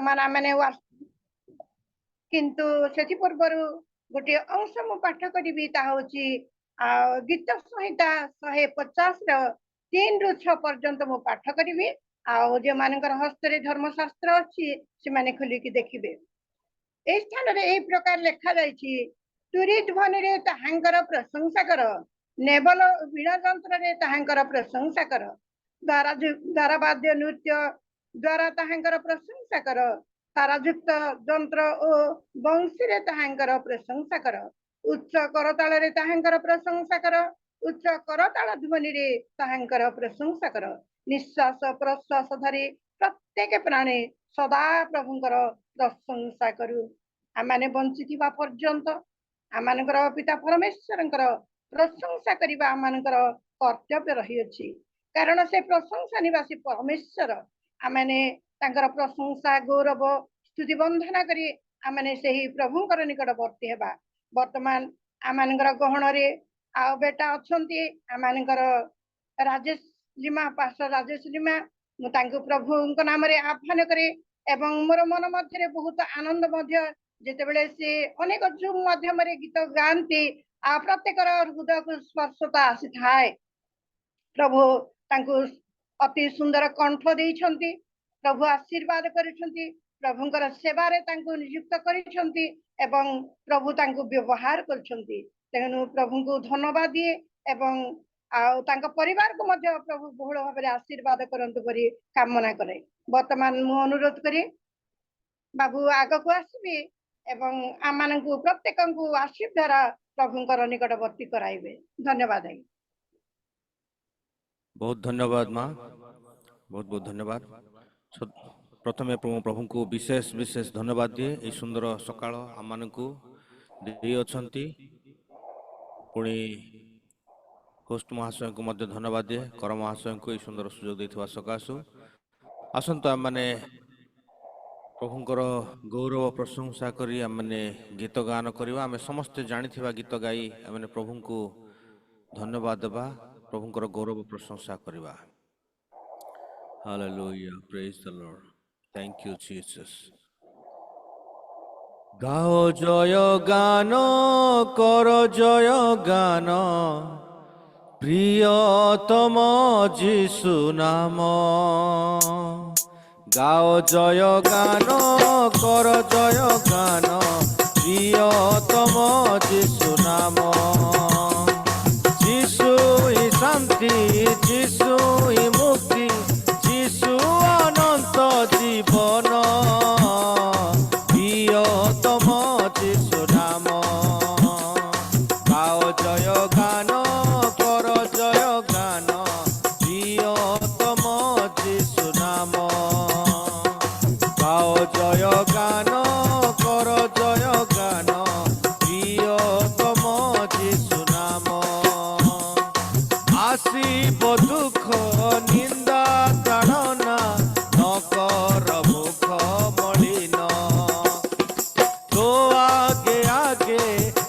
बर्तमान आमने किंतु से पूर्वर गोटे अंश मु पाठ करी गीत संहिता 150 3 रु 6 पर्यंत मु पाठ करी जो मानकर हस्तर धर्मशास्त्र अच्छी से माने खोलिकी देखिबे। ए स्थान रे एई प्रकार लिखा जायछि तुरी ध्वनि रे ताहांकर प्रशंसा कर, नेबल वीणा यंत्र रे ताहांकर प्रशंसा कर, द्वारावाद्य नृत्य द्वारा ताहांकर प्रशंसा कर, तारायुक्त यंत्र ओ बंशी रे ताहांकर प्रशंसा कर, उच्च करताल रे ताहांकर प्रशंसा कर, उच्च करताल ध्वनि रे ताहांकर प्रशंसा कर, निश्वास प्रश्वास धरी प्रत्येक प्राणी सदा प्रभुंकर प्रशंसा करू। आमाने बंचिथिबा पर्यंत आमानकर पिता परमेश्वरंकर प्रशंसा करिबा आमानकर कर्तव्य रही अछि, कारण से प्रशंसा निवासी परमेश्वर आमाने तांकर प्रशंसा गौरव स्तुति वंदना करी आमाने सेही प्रभुंकर निकटवर्ती हेबा। वर्तमान आमानकर गहन रे आ बेटा अछंती आमानकर राजेश लिमा पास्टर राजेश लिमा मु तांको प्रभुंक नाम रे आह्वान करे एवं मोर मन मध्य बहुत आनंद मध्य जेतेबेले से अनेक जूम माध्यम रे गीत गांती आ प्रत्येक हृदय को स्पर्शता आसी थाए। प्रभु तांको अति सुंदर कंठ देइछंती, प्रभु आशीर्वाद करिछंती, प्रभुंकर सेवा रे तांको नियुक्त करिछंती एवं प्रभु तांको व्यवहार करछंती। तेनु प्रभु को धन्यवाद दिए एवं तांको परिवार को मध्य प्रभु बहुल भाव आशीर्वाद करंतु करी कामना करे। वर्तमान मु अनुरोध करी बाबू आग को आसबे एवं आमान को प्रत्येक को आशीर्वाद द्वारा प्रभुंकर निकटवर्ती कराइबे। धन्यवाद। बहुत धन्यवाद माँ, बहुत बहुत धन्यवाद। प्रथमे प्रभु को विशेष विशेष धन्यवाद दिए ये सुंदर सकाळ आम को दे अछंती। पुणी होस्ट महाशय को मध्य धन्यवाद दिए, कर महाशय को ये सुंदर सुजोग देथिबा सकाशु। आसंत आम माने प्रभुंकर गौरव प्रशंसा करी आम माने गीत गान करवा। आम समस्ते जानिथिबा गीत गाई आम माने प्रभु को धन्यवाद देबा, प्रभुंकर गौरव प्रशंसा करवा। Hallelujah, praise the Lord, thank you Jesus. गाओ जय गान कर जय गान प्रियतम जीशु नाम। गाओ जय गान कर जय गान प्रियतम जीशु नाम। जीशु ही शांति, जीशु ही मुक्ति, जीशु अनंत जीवन, प्रियतम जीशु नाम। गाओ जय गान कर जय गान प्रियतम जीशु नाम। गाओ जय गान कर जय गान प्रियतम जीशु नाम। आसीब दुख निंदा ताड़ना न कर मुख मलिन। तो आगे आगे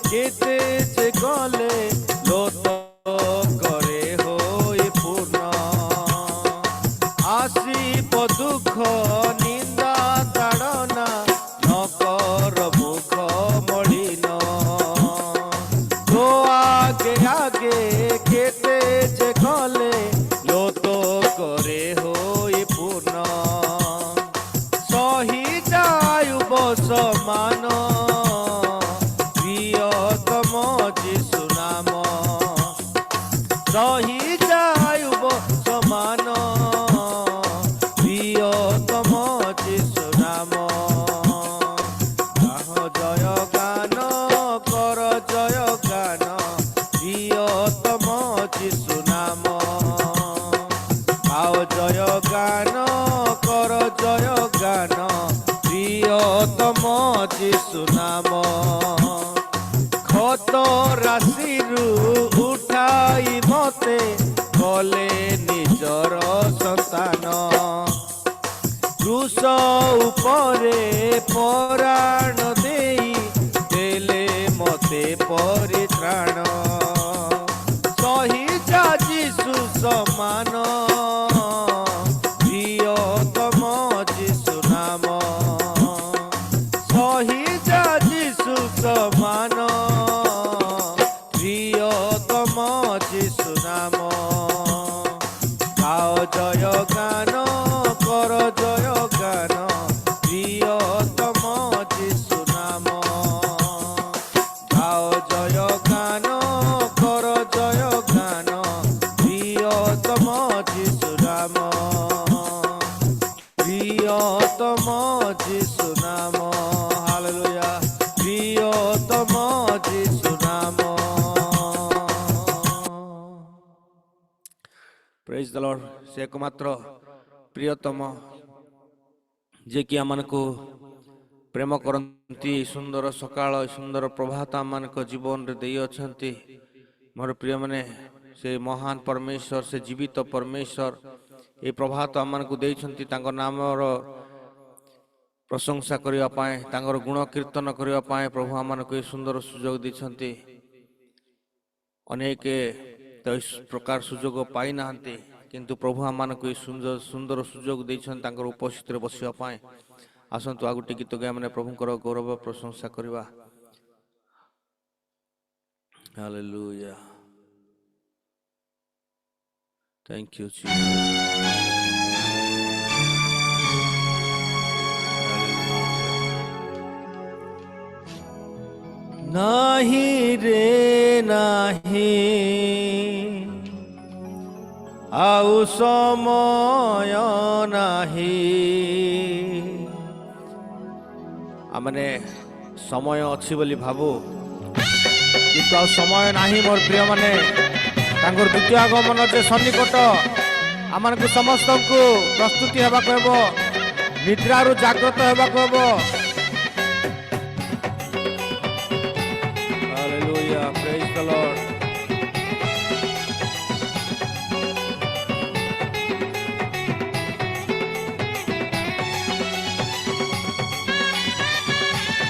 केते जे गले लोत करे होई पूर्ण। आसीब दुख निंदा ताड़ना न कर मुख मलिन। तो आगे आगे केते जे गले लोत करे होई पूर्ण। सही जायुब समान प्रियतम जीशु नाम। सही जायुब समान प्रियतम जीशु नाम। गाओ जय गान कर जय गान प्रियतम जीशु नाम। गाओ जय गान कर जय गान प्रियतम जीशु नाम। क्षत राशिरु उठाई मते कले निजर संतान। क्रूस उपरे पराण देई देले मते परित्राण। सही जा जीशु समान प्रियतम जीशु नाम। যিশু নাম, হালেলুয়া, প্রিয়তম যিশু নাম। প্রেজ ଦ ଲର୍ଡ। ସେ ଏକମାତ୍ର ପ୍ରିୟତମ ଯିଏକି ଆମମାନଙ୍କୁ ପ୍ରେମ କରନ୍ତି। ସୁନ୍ଦର ସକାଳ, ସୁନ୍ଦର ପ୍ରଭାତ ଆମମାନଙ୍କ ଜୀବନରେ ଦେଇଅଛନ୍ତି। ମୋର ପ୍ରିୟମାନେ, ସେ ମହାନ ପରମେଶ୍ୱର, ସେ ଜୀବିତ ପରମେଶ୍ୱର এই ପ୍ରଭାତ ଆମମାନଙ୍କୁ ଦେଇଛନ୍ତି ତାଙ୍କ ନାମର ପ୍ରଶଂସା କରିବା ପାଇଁ, ତାଙ୍କର ଗୁଣ କୀର୍ତ୍ତନ କରିବା ପାଇଁ ପ୍ରଭୁ ଆମମାନଙ୍କୁ ଏ ସୁନ୍ଦର ସୁଯୋଗ ଦେଇଛନ୍ତି। ଅନେକ ତ ଏ ପ୍ରକାର ସୁଯୋଗ ପାଇନାହାନ୍ତି, କିନ୍ତୁ ପ୍ରଭୁ ଆମମାନଙ୍କୁ ଏ ସୁନ୍ଦର ସୁଯୋଗ ଦେଇଛନ୍ତି ତାଙ୍କର ଉପସ୍ଥିତିରେ ବସିବା ପାଇଁ। ଆସନ୍ତୁ ଆଉ ଗୋଟେ ଗୀତ ଗାଇ ମାନେ ପ୍ରଭୁଙ୍କର ଗୌରବ ପ୍ରଶଂସା କରିବା। Hallelujah, thank you Jesus. ନାହିଁ ରେ ନାହିଁ ଆଉ ସମୟ ନାହିଁ। ଆମମାନେ ସମୟ ଅଛି ବୋଲି ଭାବୁ, କିନ୍ତୁ ଆଉ ସମୟ ନାହିଁ ମୋର ପ୍ରିୟମାନେ। ତାଙ୍କର ଦ୍ୱିତୀୟ ଆଗମନ ଯେ ସନ୍ନିକଟ, ଆମମାନଙ୍କୁ ସମସ୍ତଙ୍କୁ ପ୍ରସ୍ତୁତି ହେବାକୁ ହେବ, ନିଦ୍ରାରୁ ଜାଗ୍ରତ ହେବାକୁ ହେବ। Hallelujah, praise the Lord.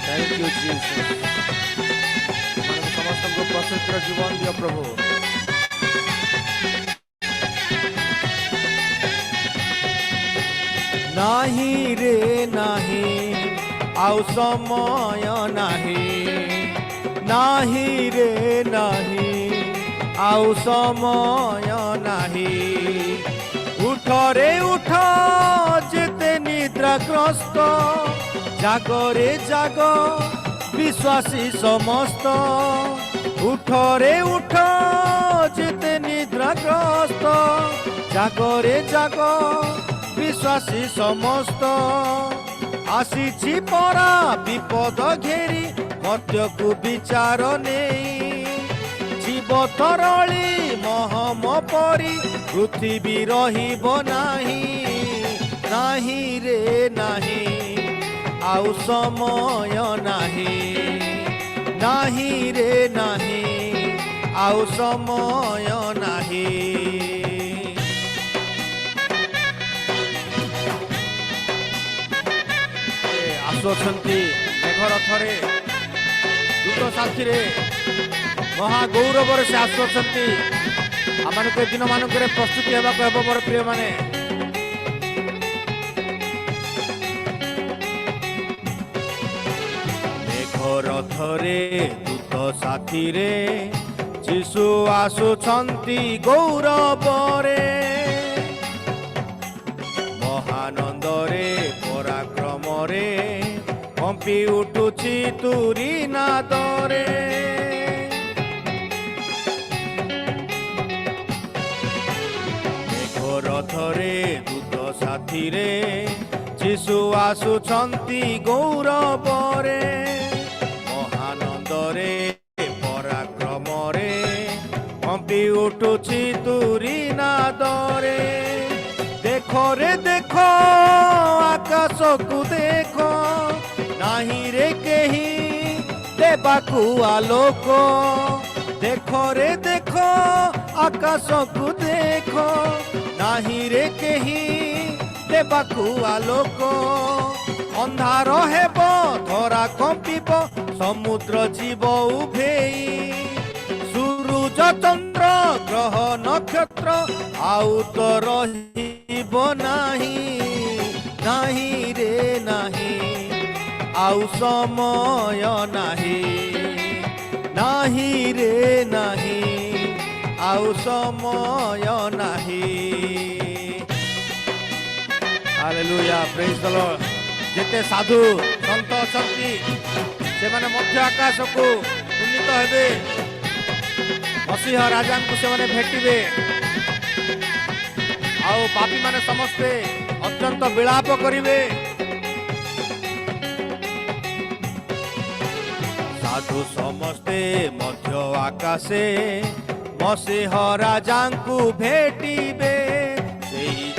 Thank you Jesus. ଆମମାନଙ୍କୁ ସମସ୍ତଙ୍କୁ ପ୍ରସିଦ୍ଧ ଜୀବନ ଦିଅ ପ୍ରଭୁ। ନାହିଁ ରେ ନାହିଁ ଆଉ ସମୟ ନାହିଁ, ନାହିଁ ରେ ନାହିଁ ଆଉ ସମୟ ନାହିଁ। ଉଠରେ ଉଠ ଯେତେ ନିଦ୍ରାଗ୍ରସ୍ତ, ଜାଗରେ ଜାଗ ବିଶ୍ୱାସୀ ସମସ୍ତ। ଉଠରେ ଉଠ ଯେତେ ନିଦ୍ରାଗ୍ରସ୍ତ, ଜାଗରେ ଜାଗ ବିଶ୍ୱାସୀ ସମସ୍ତ। ଆସିଛି ପରା ବିପଦ ଘେରି ମର୍ତ୍ତ୍ୟକୁ ବିଚାର ନେଇ। ଜୀବ ତରଳି ମହମ ପରି ପୃଥିବୀ ରହିବ ନାହିଁ। ନାହିଁ ରେ ନାହିଁ ଆଉ ସମୟ ନାହିଁ, ନାହିଁ ରେ ନାହିଁ ଆଉ ସମୟ ନାହିଁ। ଆସୁଅଛନ୍ତି ମେଘରଥରେ, ଦୂତ ସାଥିରେ, ମହାଗୌରବରେ ସେ ଆସୁଅଛନ୍ତି। ଆମମାନଙ୍କୁ ଏ ଦିନ ମାନଙ୍କରେ ପ୍ରସ୍ତୁତି ହେବାକୁ ହେବ ମୋର ପ୍ରିୟମାନେ। ମେଘରଥରେ ଦୂତ ସାଥିରେ ଯୀଶୁ ଆସୁଛନ୍ତି ଗୌରବରେ। ମହାନନ୍ଦରେ ପରାକ୍ରମରେ କମ୍ପି ଉଠୁଛି ତୁରୀ ନାଦରେ। ମେଘରଥରେ ଦୂତ ସାଥିରେ ଯୀଶୁ ଆସୁଛନ୍ତି ଗୌରବରେ। ମହାନନ୍ଦରେ ପରାକ୍ରମରେ କମ୍ପି ଉଠୁଛି ତୁରୀ ନାଦରେ। ଦେଖ ରେ ଦେଖ ଆକାଶକୁ ଦେଖ, ନାହିଁ ରେ କେହି ଦେବାକୁ ଆଲୋକ। ଦେଖ ରେ ଦେଖ ଆକାଶକୁ ଦେଖ, ନାହିଁ ରେ କେହି ଦେବାକୁ ଆଲୋକ। ଅନ୍ଧାର ହେବ, ଧରା କମ୍ପିବ, ସମୁଦ୍ର ଯିବ ଉଭେଇ। ସୂରୁଜ ଚନ୍ଦ୍ର ଗ୍ରହ ନକ୍ଷତ୍ର ଆଉ ତ ରହିବ ନାହିଁ। ନାହିଁ ରେ ନାହିଁ ଆଉ ସମୟ ନାହିଁ, ନାହିଁ ରେ ନାହିଁ ଆଉ ସମୟ ନାହିଁ। ହାଲେଲୁୟା, ପ୍ରେଜ୍ ଦ ଲର୍ଡ। ଯେତେ ସାଧୁ ସନ୍ଥ ଅଛନ୍ତି ସେମାନେ ମଧ୍ୟ ଆକାଶକୁ ଉନ୍ନୀତ ହେବେ, ମସିହ ରାଜାଙ୍କୁ ସେମାନେ ଭେଟିବେ। ଆଉ ପାପୀମାନେ ସମସ୍ତେ ଅତ୍ୟନ୍ତ ବିଳାପ କରିବେ। साधु समस्ते मध्य आकाशे मसीह राजांकु भेटिबे सेही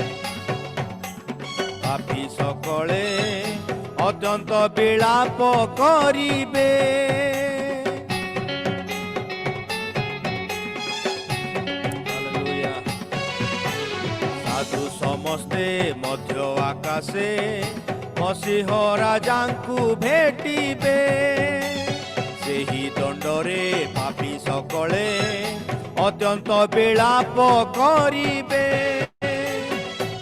पापी सकले अत्यंत विलाप करिबे। हालेलुया। साधु समस्ते मध्य आकाशे मसीह राजांकु भेटिबे सेही दंडरे पापी सकले अत्यंत विलाप करिबे।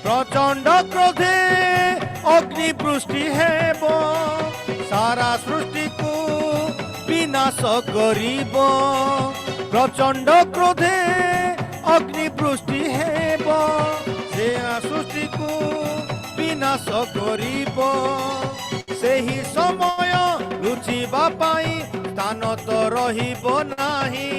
प्रचंड क्रोधे अग्निवृष्टि हेब सारा सृष्टि को विनाश करिब। प्रचंड क्रोधे अग्निवृष्टि हेब सारा सृष्टि को विनाश करिब। सेही समय लुचिबा पाई स्थान तो रहिब नाही।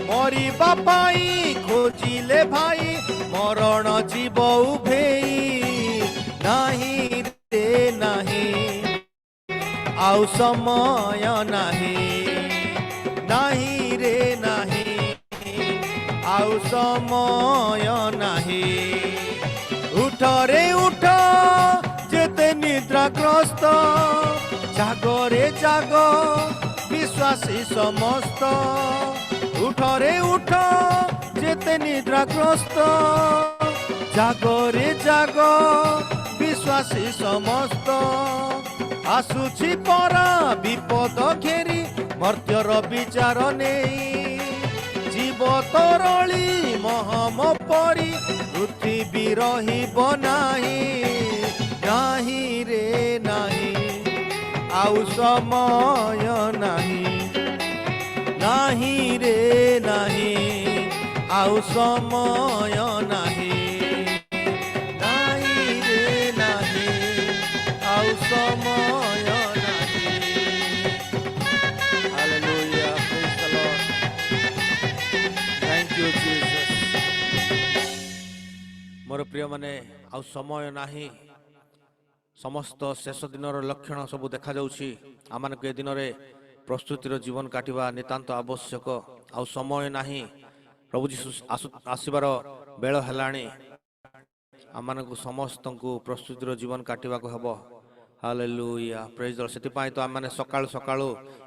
मरिबा पाई खोजिले भाई मरण जीव उभेई नाही रे नाही। आउ समय नाही नाही रे नाही। आउ समय नाही। उठ रे उठ जेते निद्राग्रस्त जागरे जाग विश्वासी समस्त। उठ रे उठ जेते निद्राग्रस्त जागरे जाग विश्वासी समस्त। आसुछि परा विपद घेरी मर्त्यर विचार नेई। जीव तरली महम परी पृथ्वी रहिब नाही नाही रे नाही। आउ समय नाही नाही रे नाही। आउ समय नाही नाही रे नाही। आउ समय नाही। Hallelujah praise the Lord. Thank you Jesus. मोर प्रिय माने आउ समय नाही। समस्त शेष दिनर लक्षण सब देखा जाउछि। आमानक ए दिन रे प्रस्तुतिर जीवन काटिबा नितांत आवश्यक। आउ समय नाही। प्रभु जीसु आसीबार बेळ हेलाणी। आमानक समस्तंकु प्रस्तुतिर जीवन काटिबा को हबो। Hallelujah praise the Lord. सेति पाई तो आमाने सकाळ सकाळ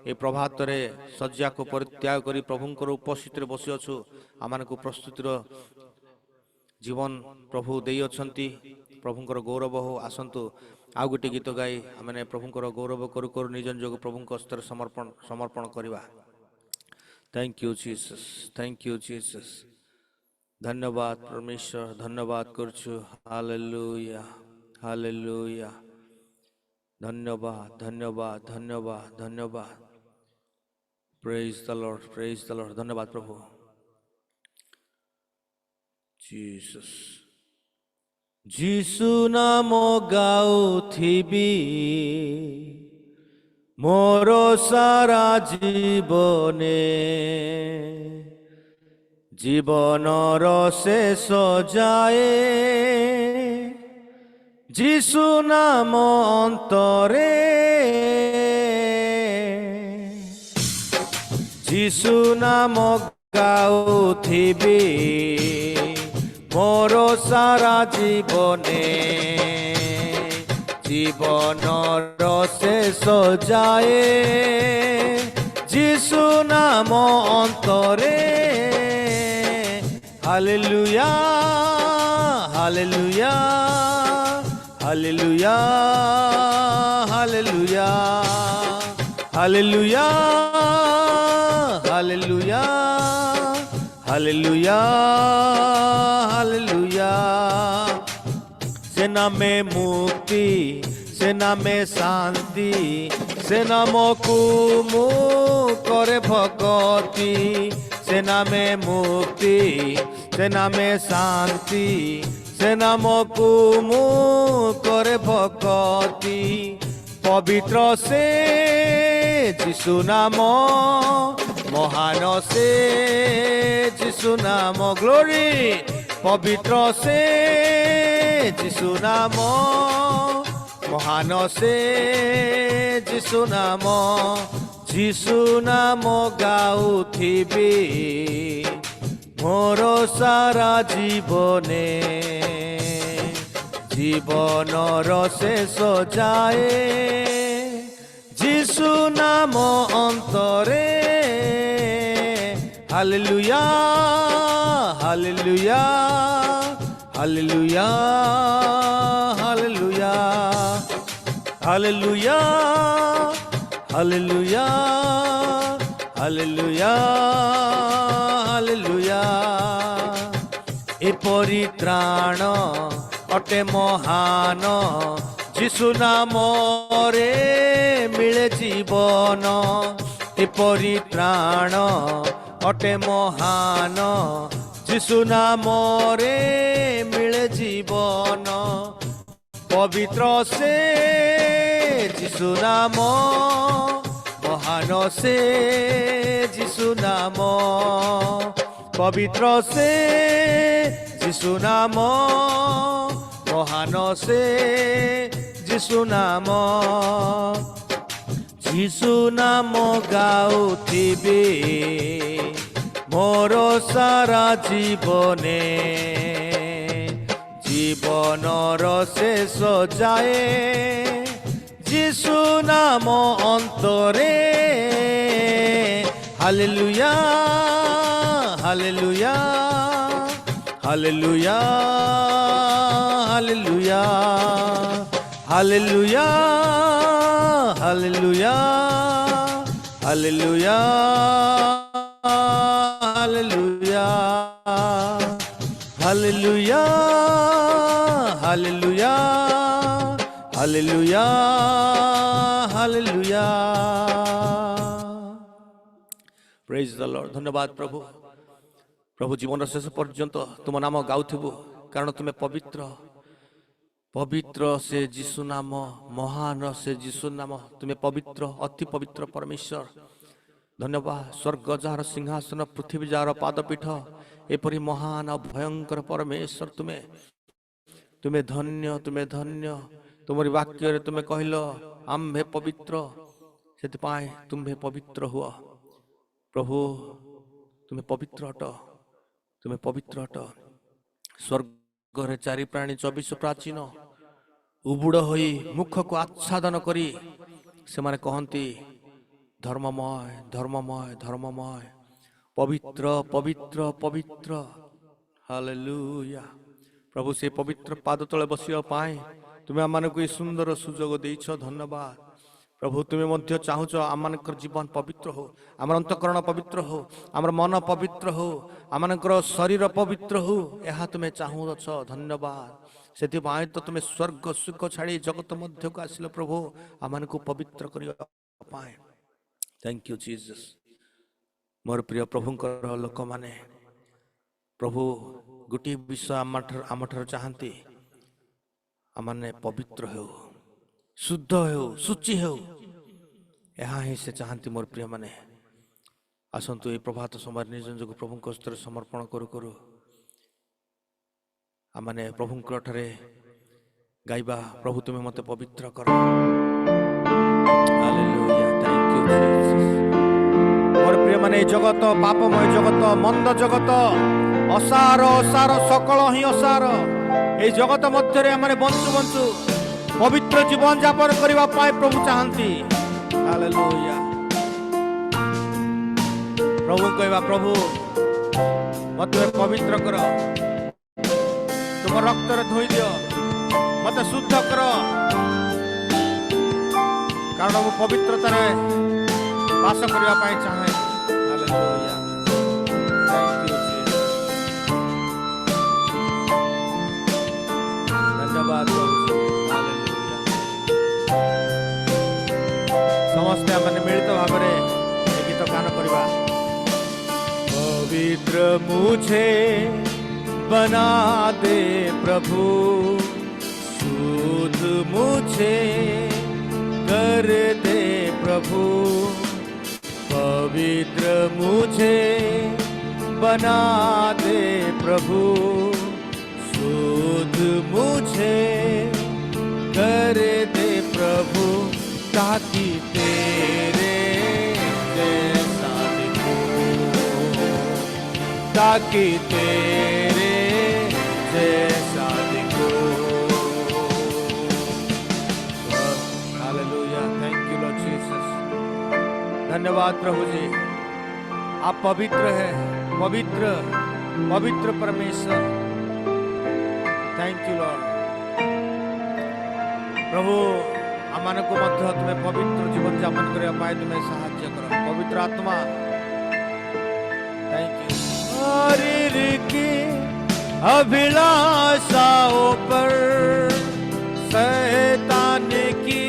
ए प्रभात रे सज्जा को परित्याग करी प्रभुंकर उपस्थिति रे बसी अछु। आमानक प्रस्तुतिर जीवन प्रभु देई अछंती। प्रभुंकर गौरव हो आसंतु आउ गोटे गीत गाई आमने प्रभुंकर गौरव करू करू निज निज प्रभुंक हस्तर समर्पण समर्पण करिबा। Thank you Jesus. Thank you Jesus. धन्यवाद परमेश्वर धन्यवाद करछु। Hallelujah hallelujah. धन्यवाद धन्यवाद धन्यवाद धन्यवाद। Praise the Lord praise the Lord. धन्यवाद प्रभु जीसस। जीसु नाम गाउथिबी मोर सारा जीवने। जीवनर शेष जाए जीसु नाम अंतरे। जीसु नाम गाउथिबी मोर सारा जीवने। जीवनर शेष जाए जीसु नाम अंतरे। Hallelujah hallelujah hallelujah hallelujah hallelujah hallelujah hallelujah hallelujah. सेना में मुक्ति सेना में शांति से नामकु मु करे भगति। सेना में मुक्ति सेना में शांति से नामकु मु करे भगति। पवित्र से जिसु नाम महान से जिसु नाम ग्लोरी। पवित्र से जिसु नाम महान से जिसु नाम। যিশু নাম গাউথিবি মোর সারা জীবনে, জীবনর শেষ যায় যিশু নাম অন্তরে। Hallelujah hallelujah hallelujah hallelujah hallelujah hallelujah hallelujah hallelujah. এ পরিত্রাণ অটে মহান, যিশু নামরে মিলে জীবন। এ পরিত্রাণ অটে মহান, যিশু নামরে মিলে জীবন। পবিত্র সে যিশু নাম, মহান সে যিশু নাম। পবিত্র সে যিশু নাম, মহান সে যিশু নাম। যিশু নাম গাউথিবি মোর সারা জীবনে, জীবনর শেষ যায় যিশু নাম অন্তরে। Hallelujah hallelujah hallelujah hallelujah hallelujah hallelujah hallelujah hallelujah hallelujah hallelujah hallelujah hallelujah. Praise the Lord. ধন্যবাদ প্রভু। প্রভু জীবন শেষ পর্যন্ত তুম নাম গাউথিবু, কারণ তুমি পবিত্র। পবিত্র সে যিশু নাম, মহান সে যিশু নাম। তুমি পবিত্র, অতি পবিত্র পরমেশ্বর। ধন্যবাদ। স্বর্গ যাହାର সিংহাসন, পৃথিবী ଯାହାର ପାଦପୀଠ, ଏପରି ମହାନ ଭୟଙ୍କର ପରମେଶ୍ୱର ତୁମେ। ତୁମେ ଧନ୍ୟ, ତୁମେ ଧନ୍ୟ। ତୁମରି ବାକ୍ୟରେ ତୁମେ କହିଲ ଆମ୍ଭେ ପବିତ୍ର, ସେଥିପାଇଁ ତୁମ୍ଭେ ପବିତ୍ର ହୁଅ। ପ୍ରଭୁ ତୁମେ ପବିତ୍ର ଅଟ, ତୁମେ ପବିତ୍ର ଅଟ। ସ୍ୱର୍ଗରେ ଚାରି ପ୍ରାଣୀ 24 ପ୍ରାଚୀନ ଉବୁଡ଼ ହୋଇ ମୁଖକୁ ଆଚ୍ଛାଦନ କରି ସେମାନେ କହନ୍ତି ଧର୍ମମୟ ଧର୍ମମୟ ଧର୍ମମୟ, ପବିତ୍ର ପବିତ୍ର ପବିତ୍ର। ହାଲେଲୁୟା। ପ୍ରଭୁ ସେ ପବିତ୍ର ପାଦ ତଳେ ବସିବା ପାଇଁ ତୁମେ ଆମମାନଙ୍କୁ ଏ ସୁନ୍ଦର ସୁଯୋଗ ଦେଇଛ। ଧନ୍ୟବାଦ ପ୍ରଭୁ। ତୁମେ ମଧ୍ୟ ଚାହୁଁଛ ଆମମାନଙ୍କର ଜୀବନ ପବିତ୍ର ହଉ, ଆମର ଅନ୍ତଃକରଣ ପବିତ୍ର ହଉ, ଆମର ମନ ପବିତ୍ର ହଉ, ଆମମାନଙ୍କର ଶରୀର ପବିତ୍ର ହଉ, ଏହା ତୁମେ ଚାହୁଁଅଛ। ଧନ୍ୟବାଦ। ସେଥିପାଇଁ ତ ତୁମେ ସ୍ୱର୍ଗ ସୁଖ ଛାଡ଼ି ଜଗତ ମଧ୍ୟକୁ ଆସିଲ ପ୍ରଭୁ, ଆମମାନଙ୍କୁ ପବିତ୍ର କରିବା ପାଇଁ। Thank you Jesus. ମୋର ପ୍ରିୟ ପ୍ରଭୁଙ୍କର ଲୋକମାନେ, ପ୍ରଭୁ ଗୋଟିଏ ବିଷୟ ଆମଠାରୁ ଚାହାନ୍ତି, ଆମମାନେ ପବିତ୍ର ହେଉ, ଶୁଦ୍ଧ ହେଉ, ଶୁଚି ହେଉ। ଏହା ହିଁ ସେ ଚାହାନ୍ତି। ମୋର ପ୍ରିୟମାନେ, ଆସନ୍ତୁ ଏହି ପ୍ରଭାତ ସମୟରେ ନିଜ ନିଜକୁ ପ୍ରଭୁଙ୍କ ହସ୍ତରେ ସମର୍ପଣ କରୁ କରୁ ଆମମାନେ ପ୍ରଭୁଙ୍କ ଠାରେ ଗାଇବା, ପ୍ରଭୁ ତୁମେ ମୋତେ ପବିତ୍ର କର। ହାଲେଲୁୟା। Thank you Jesus. ମୋର ପ୍ରିୟମାନେ, ଏହି ଜଗତ ପାପମୟ ଜଗତ, ମନ୍ଦ ଜଗତ, ଅସାର ଅସାର, ସକଳ ହିଁ ଅସାର। এই জগତ ମଧ୍ୟରେ ଆମେ ବଞ୍ଚୁ ବଞ୍ଚୁ ପବିତ୍ର ଜୀବନ ଯାପନ କରିବା ପାଇଁ ପ୍ରଭୁ ଚାହାନ୍ତି। ହାଲେଲୁୟା। ପ୍ରଭୁ କହିବା, ପ୍ରଭୁ ମୋତେ ପବିତ୍ର କର, ତୁମ ରକ୍ତରେ ଧୋଇ ଦିଅ, ମୋତେ ଶୁଦ୍ଧ କର, କାରଣ ମୁଁ ପବିତ୍ରତାରେ ବାସ କରିବା ପାଇଁ ଚାହେଁ। ହାଲେଲୁୟା। ସମସ୍ତେ ଆମେ ମିଳିତ ଭାବରେ ଏ ଗୀତ ଗାନ କରିବା। पवित्र मुझे बना दे प्रभु, शुद्ध मुझे कर दे प्रभु। पवित्र मुझे बना दे प्रभु, शुद्ध मुझे कर दे प्रभु, ताकि तेरे ताकि तेरे जैसा दिखूं। Hallelujah, thank you Lord Jesus. धन्यवाद प्रभु जी, आप पवित्र है, पवित्र पवित्र परमेश्वर। Thank you Lord. प्रभु आमान को मध्य तुम्हें पवित्र जीवन यापन करने पाए तुम्हें साहाय्य कर, पवित्र आत्मा। Thank you. शरीर की अभिलाषाओं पर शैतान की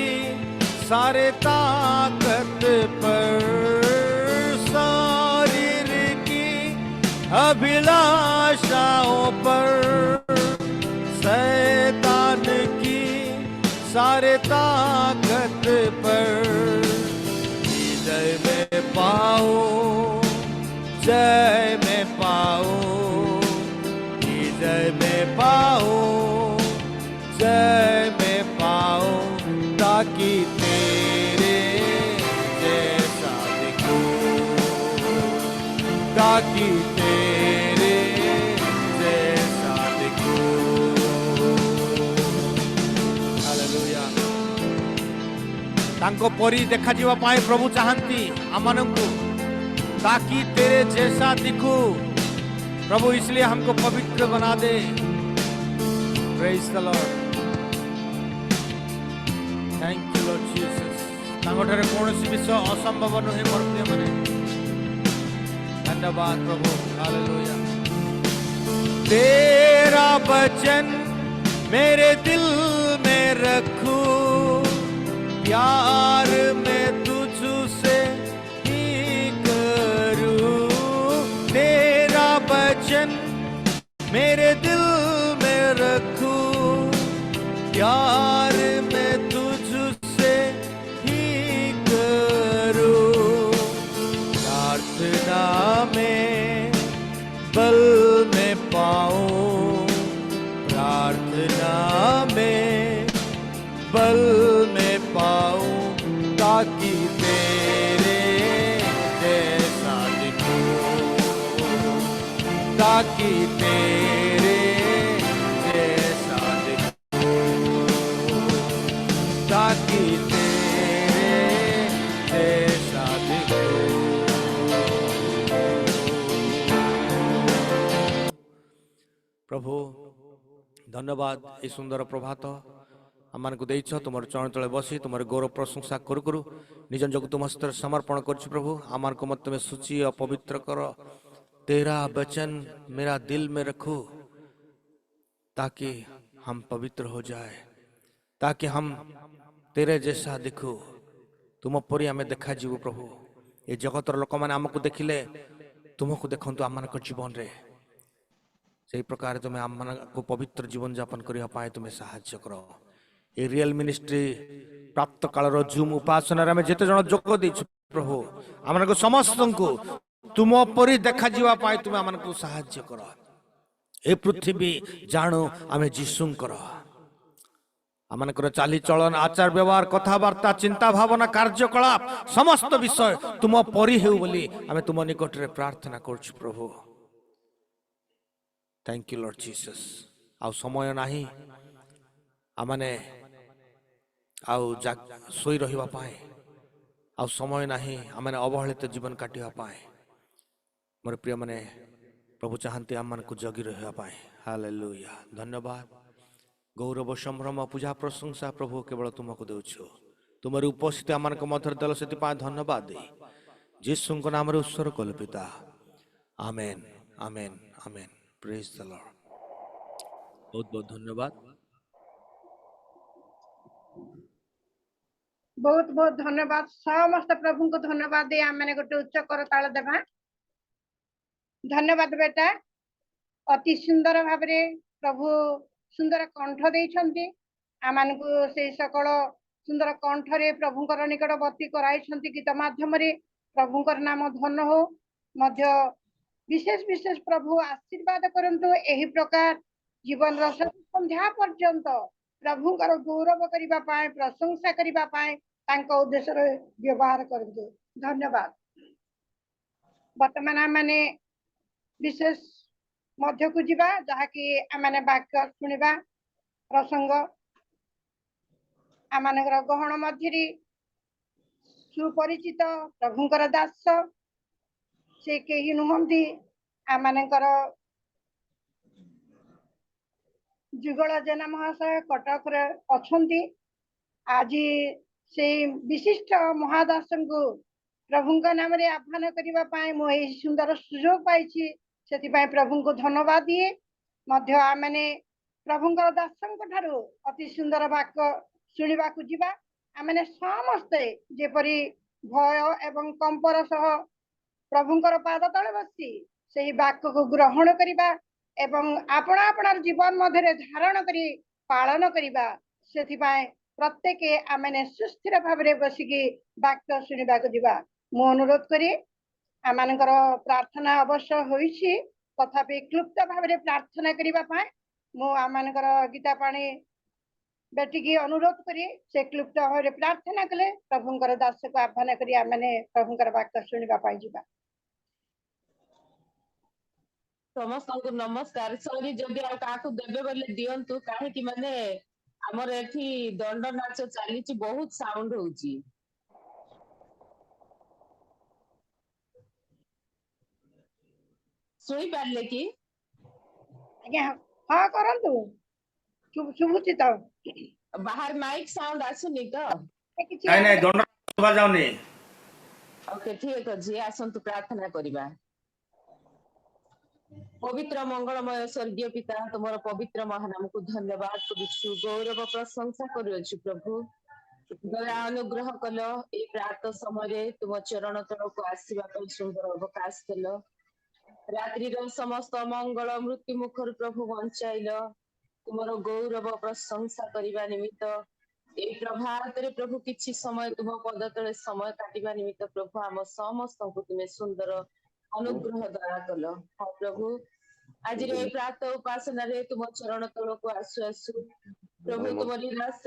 सारे ताकत पर, शरीर की अभिलाषाओं पर शैतान की सारे ताकत पर जय में पाऊं, जय में पाऊं, जय में पाऊं, जय में पाऊं, ताकि तेरे जैसा दिखूं, ताकि तेरे जैसा दिखूं। हालेलुया। तांको परी देखा जीवा पाए प्रभु चाहती आमानंकु, ताकि तेरे जैसा दिखूं। प्रभु इसलिए हमको पवित्र बना दे। Praise the Lord. Thank you Lord Jesus. तांगोठारे कौनसी विषय असंभव नुहे मोर प्रिय माने। धन्यवाद प्रभु। हालेलुया। तेरा वचन मेरे दिल में रखूं, प्यार में तुझसे ही करूं। तेरा वचन मेरे दिल में रखूं, प्यार में तुझसे ही करूं। प्रार्थना में बल में पाऊं, प्रार्थना में बल में पाऊं, ताकि तेरे जैसा दिखूं, ताकि तेरे जैसा दिखूं, ताकि तेरे जैसा दिखूं। प्रभु धन्यवाद ए सुंदर प्रभात आमान को देइछ। तुमर चरण तले बसी तुमर गौरव प्रशंसा करू करू निज जग तुम हस्तर समर्पण कर। प्रभु आमान को मत में सूची और पवित्र कर। तेरा वचन मेरा दिल में रखो, ताकि हम पवित्र हो जाए, ताकि हम तेरे जैसा दिखो। तुम परी आम देखा जीव प्रभु। ये जगतर लोक मैंने आमको देखिले तुमको देखु आम जीवन रे से प्रकार तुम्हें आम को पवित्र जीवन यापन करने पाए तुम्हें साहाय्य कर। ये रियल मिनिस्ट्री प्राप्त कालर जूम उपासना आम जिते जन जोग दे प्रभु आम समस्त को तुम परी देखा जीवा पाए तुम्हें आम को साहाय्य कर। ए पृथ्वी जानू आम जीशुंकर आमर चाली चलन आचार व्यवहार कथबार्ता चिंता भावना कार्यकलाप समस्त विषय तुम परी हेउ बोली आम तुम निकट रे प्रार्थना करछु प्रभु। Thank you Lord Jesus. आउ समय नाही आमने आउ सोई रहिबा पाए, आउ समय नाही आमने अवहेलित जीवन काटिबा पाए। मोर प्रिय माने प्रभु चाहते आम को जगी रहिबा पाए। हालेलुया। धन्यवाद गौरव संभ्रम पूजा प्रशंसा प्रभु केवल तुमको देउछु। तुमर उपस्थिति आम मध्य दल से धन्यवाद दे जीसु नाम उत्सर कल पिता। Amen amen amen. Praise the Lord. बहुत बहुत धन्यवाद। बहुत बहुत धन्यवाद। समस्त प्रभु को धन्यवाद दे आम मैंने गोटे उच्च कर ताल देवा। धन्यवाद बेटा। अति सुंदर भाव प्रभु सुंदर कंठ देइछन्ति आमान को से सकल सुंदर कंठरे प्रभुंकर निकटवर्ती कराई गीत माध्यम प्रभुंकर नाम धन हो मध्य विशेष विशेष प्रभु आशीर्वाद करंतु एही प्रकार जीवन संध्या पर्यंत प्रभुंकर गौरव करिबा पाए प्रशंसा करिबा पाए तांको उद्देश्य व्यवहार करंतु। धन्यवाद। वर्तमान माने विशेष मध्यकु जिबा जहाँकि आमने वाक्य शुणिबा प्रसंग आमनकर गहन मध्यरी सुपरिचित प्रभुंकर दास से केही नुहंती आमनकर जुगल जेना महाशय कटक रे अछंती आज से विशिष्ट महादास को प्रभु नाम रे आह्वान करने पाए मु एही सुंदर सुजोग पाइछि सेति पाए प्रभु को धन्यवाद दिए मध्य आमने प्रभुंकर दासंक ठारू अति सुंदर वाक्य शुणिबा को जिबा आमने समस्ते जेपरि भय एवं कंपर सह प्रभुंकर पाद तले बसी सेही वाक्य को ग्रहण करिबा एवं अपना अपना जीवन मध्य धारण करी पालन करिबा सेति पाए प्रत्येक आमने सुस्थिर भाव में बसिकी वाक्य शुणिबा को जिबा मु अनुरोध करी आमनकर प्रार्थना अवश्य होइछि तथापि क्लुप्त भाव में प्रार्थना करिबा पाए मु आमनकर गीता पाणी बेटी की अनुरोध करी से क्लुप्त भाव में प्रार्थना कले प्रभुंकर दास को आह्वान करी आमने प्रभुंकर वाक्य शुणिबा पाई जिबा समस्त को नमस्कार सॉरी जदि आ काकू देबे बोले दियंतु काहे कि माने हमर एठी दंड नाच चलीची बहुत साउंड होउची सुई पारले कि आज्ञा हाँ करंतु शुभुची तो बाहर माइक साउंड आसुनी तो नहीं नहीं दंड सुबा जाउनी ओके ठीक अछि आसंतु प्रार्थना करिबा पवित्र मंगलमय स्वर्गीय पिता तुम्हारा पवित्र महानाम को धन्यवाद करुछु गौरव प्रशंसा करुछु प्रभु दया अनुग्रह कल ए प्रातः समय तुम चरण तल को आसीबा पर सुंदर अवकाश देल रात्रि समस्त मंगल मृत्यु मुखर प्रभु बंचाइल तुमर गौरव प्रशंसा करने निमित्त ए प्रभात रे प्रभु किछि समय तुम पद तले समय काटिबा निमित्त प्रभु आम समस्त को तुम सुंदर अनुग्रह दया कल हाँ प्रभु आज रे प्रातः उपासना रे तुम चरण तल को आसु आसु प्रभु तुम दास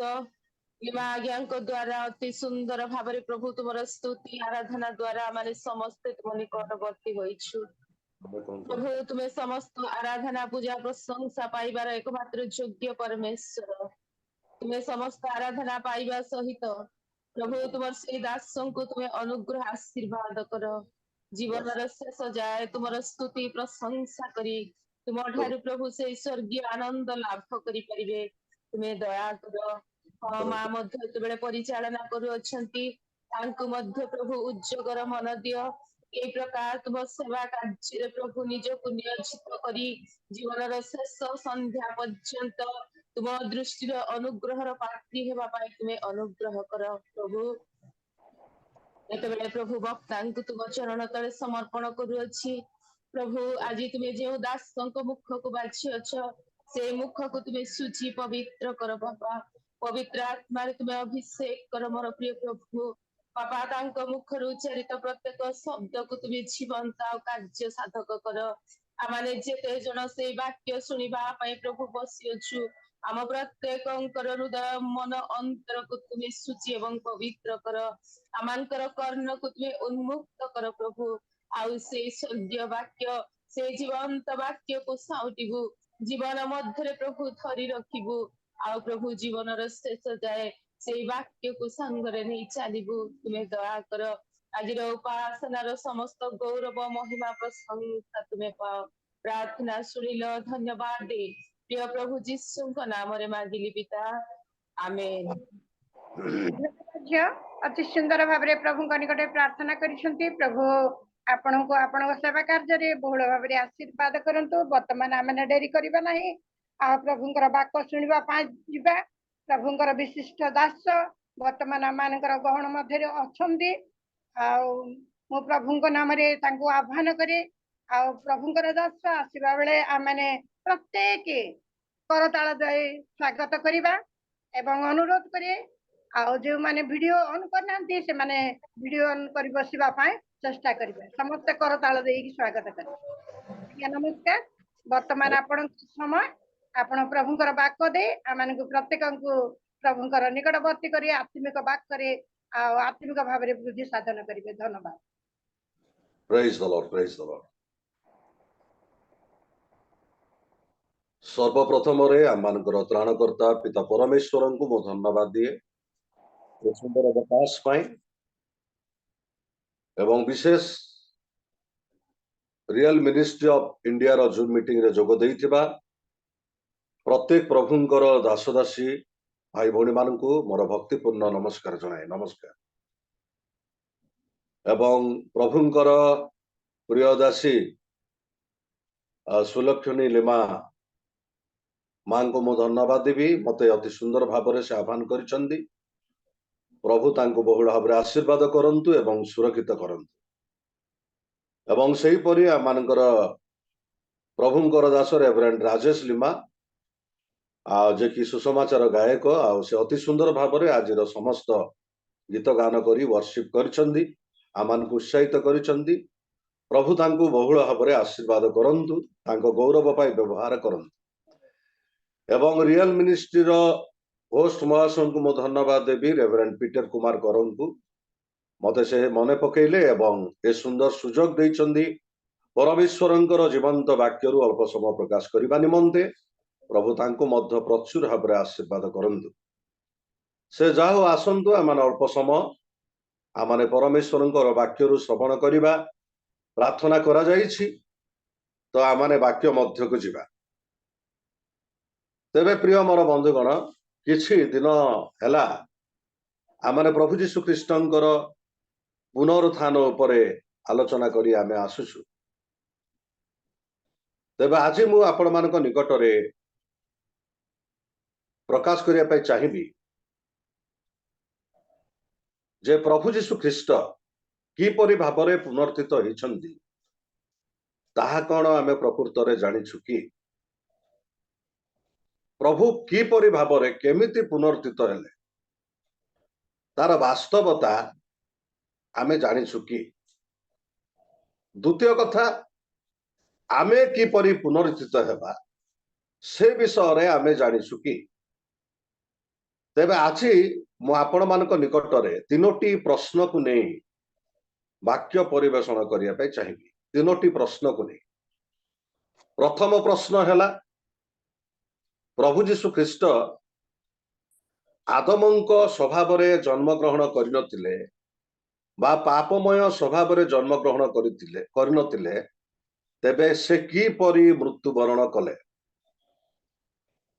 लिमा आज्ञाଙ୍କ द्वारा अति सुंदर भाव रे प्रभु तुमर स्तुति आराधना द्वारा माने समस्त तुम निकटवर्ती होइछु प्रभु तुम्हें समस्त आराधना पूजा प्रशंसा पाइबार एकमात्र योग्य परमेश्वर तुम्हें समस्त आराधना पाइबा सहित प्रभु तुमर से दासों को तुम्हें अनुग्रह आशीर्वाद कर जीवन शेष जाए तुमर स्तुति प्रशंसा करी तुम ठारू प्रभु से स्वर्गीय आनंद लाभ करि परिबे तुम्हें दया कर हाँ माँ मध्य जेबेले परिचालना करू अछंती तांको मध्य प्रभु उज्जगर मन दियो ए प्रकार तुम सेवा कार्य प्रभु निज को नियोजित करी जीवन शेष संध्या पर्यंत तुम दृष्टि अनुग्रह पात्री हेबा पाई तुम्हें अनुग्रह कर प्रभु एतबेले प्रभु वक्ता तुम चरण तले समर्पण करूअछि प्रभु आज तुम्हें जो दास मुख को बाछि अछ से मुख को तुम्हें शुचि पवित्र कर बाबा पवित्र आत्मा तुम्हें अभिषेक कर मोर प्रिय प्रभु बाबा तांक मुखर उच्चारित प्रत्येक शब्द को तुम्हें जीवंत और कार्य साधक कर आमाने जेते जन से वाक्य सुनिबा पई प्रभु बसिअछु आम प्रत्येक हृदय मन अंतर को तुम्हें शुचि एवं पवित्र कर आमानकर कर्ण को तुम्हें उन्मुक्त कर प्रभु आउ से स्वर्गीय वाक्य से जीवंत वाक्य को साउटिबु जीवन मध्य प्रभु धरी रखिबु आउ प्रभु जीवन शेष जाए से वाक्य को संगरे नहीं चलिबु तुम्हें दया कर आज उपासनार समस्त गौरव महिमा प्रशंसा तुम्हें पाओ प्रार्थना सुनिल धन्यवाद दे प्रिय प्रभु जीशु नाम रे मागिली पिता आमेन अति सुंदर भाव में प्रभु निकट प्रार्थना करिसंती प्रभु आपण को आपण सेवा कार्य बहुल भाव में आशीर्वाद करंतु वर्तमान आम डेरी करबा नहीं आ प्रभुंकर वाक्य शुणिबा पाई जिबा प्रभुंकर विशिष्ट दास वर्तमान आमनकर गहन मध्य अछंती आ मो प्रभुंक नाम रे तांको आह्वान करे आ प्रभुंकर दास आसीबा बेले आमने प्रत्येक करताल दे स्वागत करिबा एवं अनुरोध करे आ जो माने वीडियो ऑन करनांती से माने वीडियो ऑन करि बसिबा पाए चेष्टा करिबा समस्त करताल देई स्वागत करे नमस्कार वर्तमान आपण समय आपण प्रभुंकर वाक्य दे आमान को प्रत्येक को प्रभुंकर निकटवर्ती करी आत्मिक वाक्य करे आत्मिक भाव में वृद्धि साधन करिवे धन्यवाद Praise the Lord, praise the Lord. ସର୍ବପ୍ରଥମରେ ଆମମାନଙ୍କର ତ୍ରାଣକର୍ତ୍ତା ପିତା ପରମେଶ୍ୱରଙ୍କୁ ମୁଁ ଧନ୍ୟବାଦ ଦିଏ ଏ ସୁନ୍ଦର ଅବକାଶ ପାଇଁ ଏବଂ ବିଶେଷ ରିଅଲ ମିନିଷ୍ଟ୍ରି ଅଫ ଇଣ୍ଡିଆର ଜୁମ୍ ମିଟିଂରେ ଯୋଗ ଦେଇଥିବା ପ୍ରତ୍ୟେକ ପ୍ରଭୁଙ୍କର ଦାସଦାସୀ ଭାଇ ଭଉଣୀମାନଙ୍କୁ ମୋର ଭକ୍ତିପୂର୍ଣ୍ଣ ନମସ୍କାର ଜଣାଏ। ନମସ୍କାର। ଏବଂ ପ୍ରଭୁଙ୍କର ପ୍ରିୟ ଦାସୀ ସୁଲକ୍ଷଣୀ ଲିମା ମାଙ୍କୁ ମୁଁ ଧନ୍ୟବାଦ ଦେବି। ମତେ ଅତି ସୁନ୍ଦର ଭାବରେ ସେ ଆହ୍ୱାନ କରିଛନ୍ତି। ପ୍ରଭୁ ତାଙ୍କୁ ବହୁଳ ଭାବରେ ଆଶୀର୍ବାଦ କରନ୍ତୁ ଏବଂ ସୁରକ୍ଷିତ କରନ୍ତୁ। ଏବଂ ସେହିପରି ଆମମାନଙ୍କର ପ୍ରଭୁଙ୍କର ଦାସ ରେଭରେଣ୍ଡ ରାଜେଶ ଲିମା ଯେ କି ସୁସମାଚାର ଗାୟକ ଆଉ ସେ ଅତି ସୁନ୍ଦର ଭାବରେ ଆଜିର ସମସ୍ତ ଗୀତ ଗାନ କରି ବର୍ଷିପ କରିଛନ୍ତି, ଆମମାନଙ୍କୁ ଉତ୍ସାହିତ କରିଛନ୍ତି। ପ୍ରଭୁ ତାଙ୍କୁ ବହୁଳ ଭାବରେ ଆଶୀର୍ବାଦ କରନ୍ତୁ, ତାଙ୍କ ଗୌରବ ପାଇଁ ବ୍ୟବହାର କରନ୍ତୁ। ଏବଂ ରିଅଲ ମିନିଷ୍ଟ୍ରିର ହୋଷ୍ଟ ମହାଶୟଙ୍କୁ ମୁଁ ଧନ୍ୟବାଦ ଦେବି, ରେଭରେଣ୍ଡ ପିଟର କୁମାର କରଙ୍କୁ। ମତେ ସେ ମନେ ପକେଇଲେ ଏବଂ ଏ ସୁନ୍ଦର ସୁଯୋଗ ଦେଇଛନ୍ତି ପରମେଶ୍ୱରଙ୍କର ଜୀବନ୍ତ ବାକ୍ୟରୁ ଅଳ୍ପ ସମୟ ପ୍ରକାଶ କରିବା ନିମନ୍ତେ। ପ୍ରଭୁ ତାଙ୍କୁ ମଧ୍ୟ ପ୍ରଚୁର ଭାବରେ ଆଶୀର୍ବାଦ କରନ୍ତୁ। ସେ ଯାହା ହଉ ଆସନ୍ତୁ, ଆମେ ଅଳ୍ପ ସମୟ ଆମେ ପରମେଶ୍ୱରଙ୍କର ବାକ୍ୟରୁ ଶ୍ରବଣ କରିବା। ପ୍ରାର୍ଥନା କରାଯାଇଛି ତ ଆମେ ବାକ୍ୟ ମଧ୍ୟକୁ ଯିବା। ତେବେ ପ୍ରିୟ ମୋର ବନ୍ଧୁଗଣ, କିଛି ଦିନ ହେଲା ଆମେ ପ୍ରଭୁ ଯୀଶୁ ଖ୍ରୀଷ୍ଟଙ୍କର ପୁନରୁତ୍ଥାନ ଉପରେ ଆଲୋଚନା କରି ଆମେ ଆସୁଛୁ। ତେବେ ଆଜି ମୁଁ ଆପଣମାନଙ୍କ ନିକଟରେ ପ୍ରକାଶ କରିବା ପାଇଁ ଚାହିଁବି ଯେ ପ୍ରଭୁ ଯୀଶୁ ଖ୍ରୀଷ୍ଟ କିପରି ଭାବରେ ପୁନରୁତ୍ଥିତ ହୋଇଛନ୍ତି ତାହା କଣ ଆମେ ପ୍ରକୃତରେ ଜାଣିଛୁ କି? ପ୍ରଭୁ କିପରି ଭାବରେ କେମିତି ପୁନରୁତ୍ଥିତ ହେଲେ ତାର ବାସ୍ତବତା ଆମେ ଜାଣିଛୁ କି? ଦ୍ୱିତୀୟ କଥା, ଆମେ କିପରି ପୁନରୁତ୍ଥିତ ହେବା ସେ ବିଷୟରେ ଆମେ ଜାଣିଛୁ କି? ତେବେ ଆଜି ମୁଁ ଆପଣମାନଙ୍କ ନିକଟରେ ତିନୋଟି ପ୍ରଶ୍ନକୁ ନେଇ ବାକ୍ୟ ପରିବେଷଣ କରିବା ପାଇଁ ଚାହିଁବି। ତିନୋଟି ପ୍ରଶ୍ନକୁ ନେଇ। ପ୍ରଥମ ପ୍ରଶ୍ନ ହେଲା, ପ୍ରଭୁ ଯୀଶୁ ଖ୍ରୀଷ୍ଟ ଆଦମଙ୍କ ସ୍ୱଭାବରେ ଜନ୍ମଗ୍ରହଣ କରିନଥିଲେ ବା ପାପମୟ ସ୍ୱଭାବରେ ଜନ୍ମଗ୍ରହଣ କରିନଥିଲେ, ତେବେ ସେ କିପରି ମୃତ୍ୟୁବରଣ କଲେ?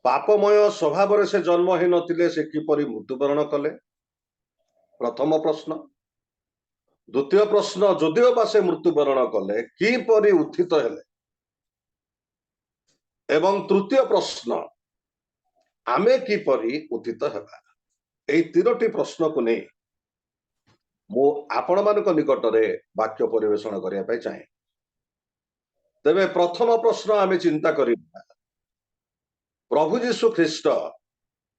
ପାପମୟ ସ୍ୱଭାବରେ ସେ ଜନ୍ମ ହେଇନଥିଲେ, ସେ କିପରି ମୃତ୍ୟୁବରଣ କଲେ? ପ୍ରଥମ ପ୍ରଶ୍ନ। ଦ୍ୱିତୀୟ ପ୍ରଶ୍ନ, ଯଦିଓ ବା ସେ ମୃତ୍ୟୁବରଣ କଲେ, କିପରି ଉତ୍ଥିତ ହେଲେ? ଏବଂ ତୃତୀୟ ପ୍ରଶ୍ନ, ଆମେ କିପରି ଉତ୍ଥିତ ହେବା? ଏହି ତିନୋଟି ପ୍ରଶ୍ନକୁ ନେଇ ମୁଁ ଆପଣମାନଙ୍କ ନିକଟରେ ବାକ୍ୟ ପରିବେଷଣ କରିବା ପାଇଁ ଚାହେଁ। ତେବେ ପ୍ରଥମ ପ୍ରଶ୍ନ ଆମେ ଚିନ୍ତା କରିବା, ପ୍ରଭୁ ଯୀଶୁ ଖ୍ରୀଷ୍ଟ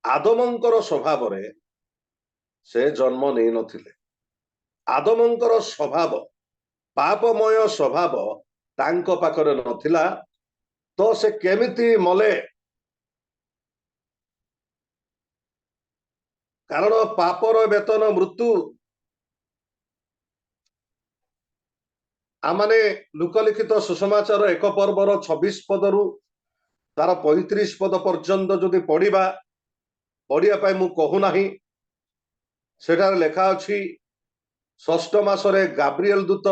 ଆଦମଙ୍କର ସ୍ୱଭାବରେ ସେ ଜନ୍ମ ନେଇନଥିଲେ। ଆଦମଙ୍କର ସ୍ୱଭାବ, ପାପମୟ ସ୍ୱଭାବ ତାଙ୍କ ପାଖରେ ନଥିଲା, ତ ସେ କେମିତି ମଲେ? କାରଣ ପାପର ବେତନ ମୃତ୍ୟୁ। ଆମମାନେ ଲୋକଲିଖିତ ସୁସମାଚାର 1 ପର୍ବର 26 ପଦରୁ ତାର 35 ପଦ ପର୍ଯ୍ୟନ୍ତ ଯଦି ପଢିବା ପାଇଁ ମୁଁ କହୁନାହିଁ। ସେଠାରେ ଲେଖା ଅଛି, 6ଠ ମାସରେ ଗାବ୍ରିଏଲ ଦୂତ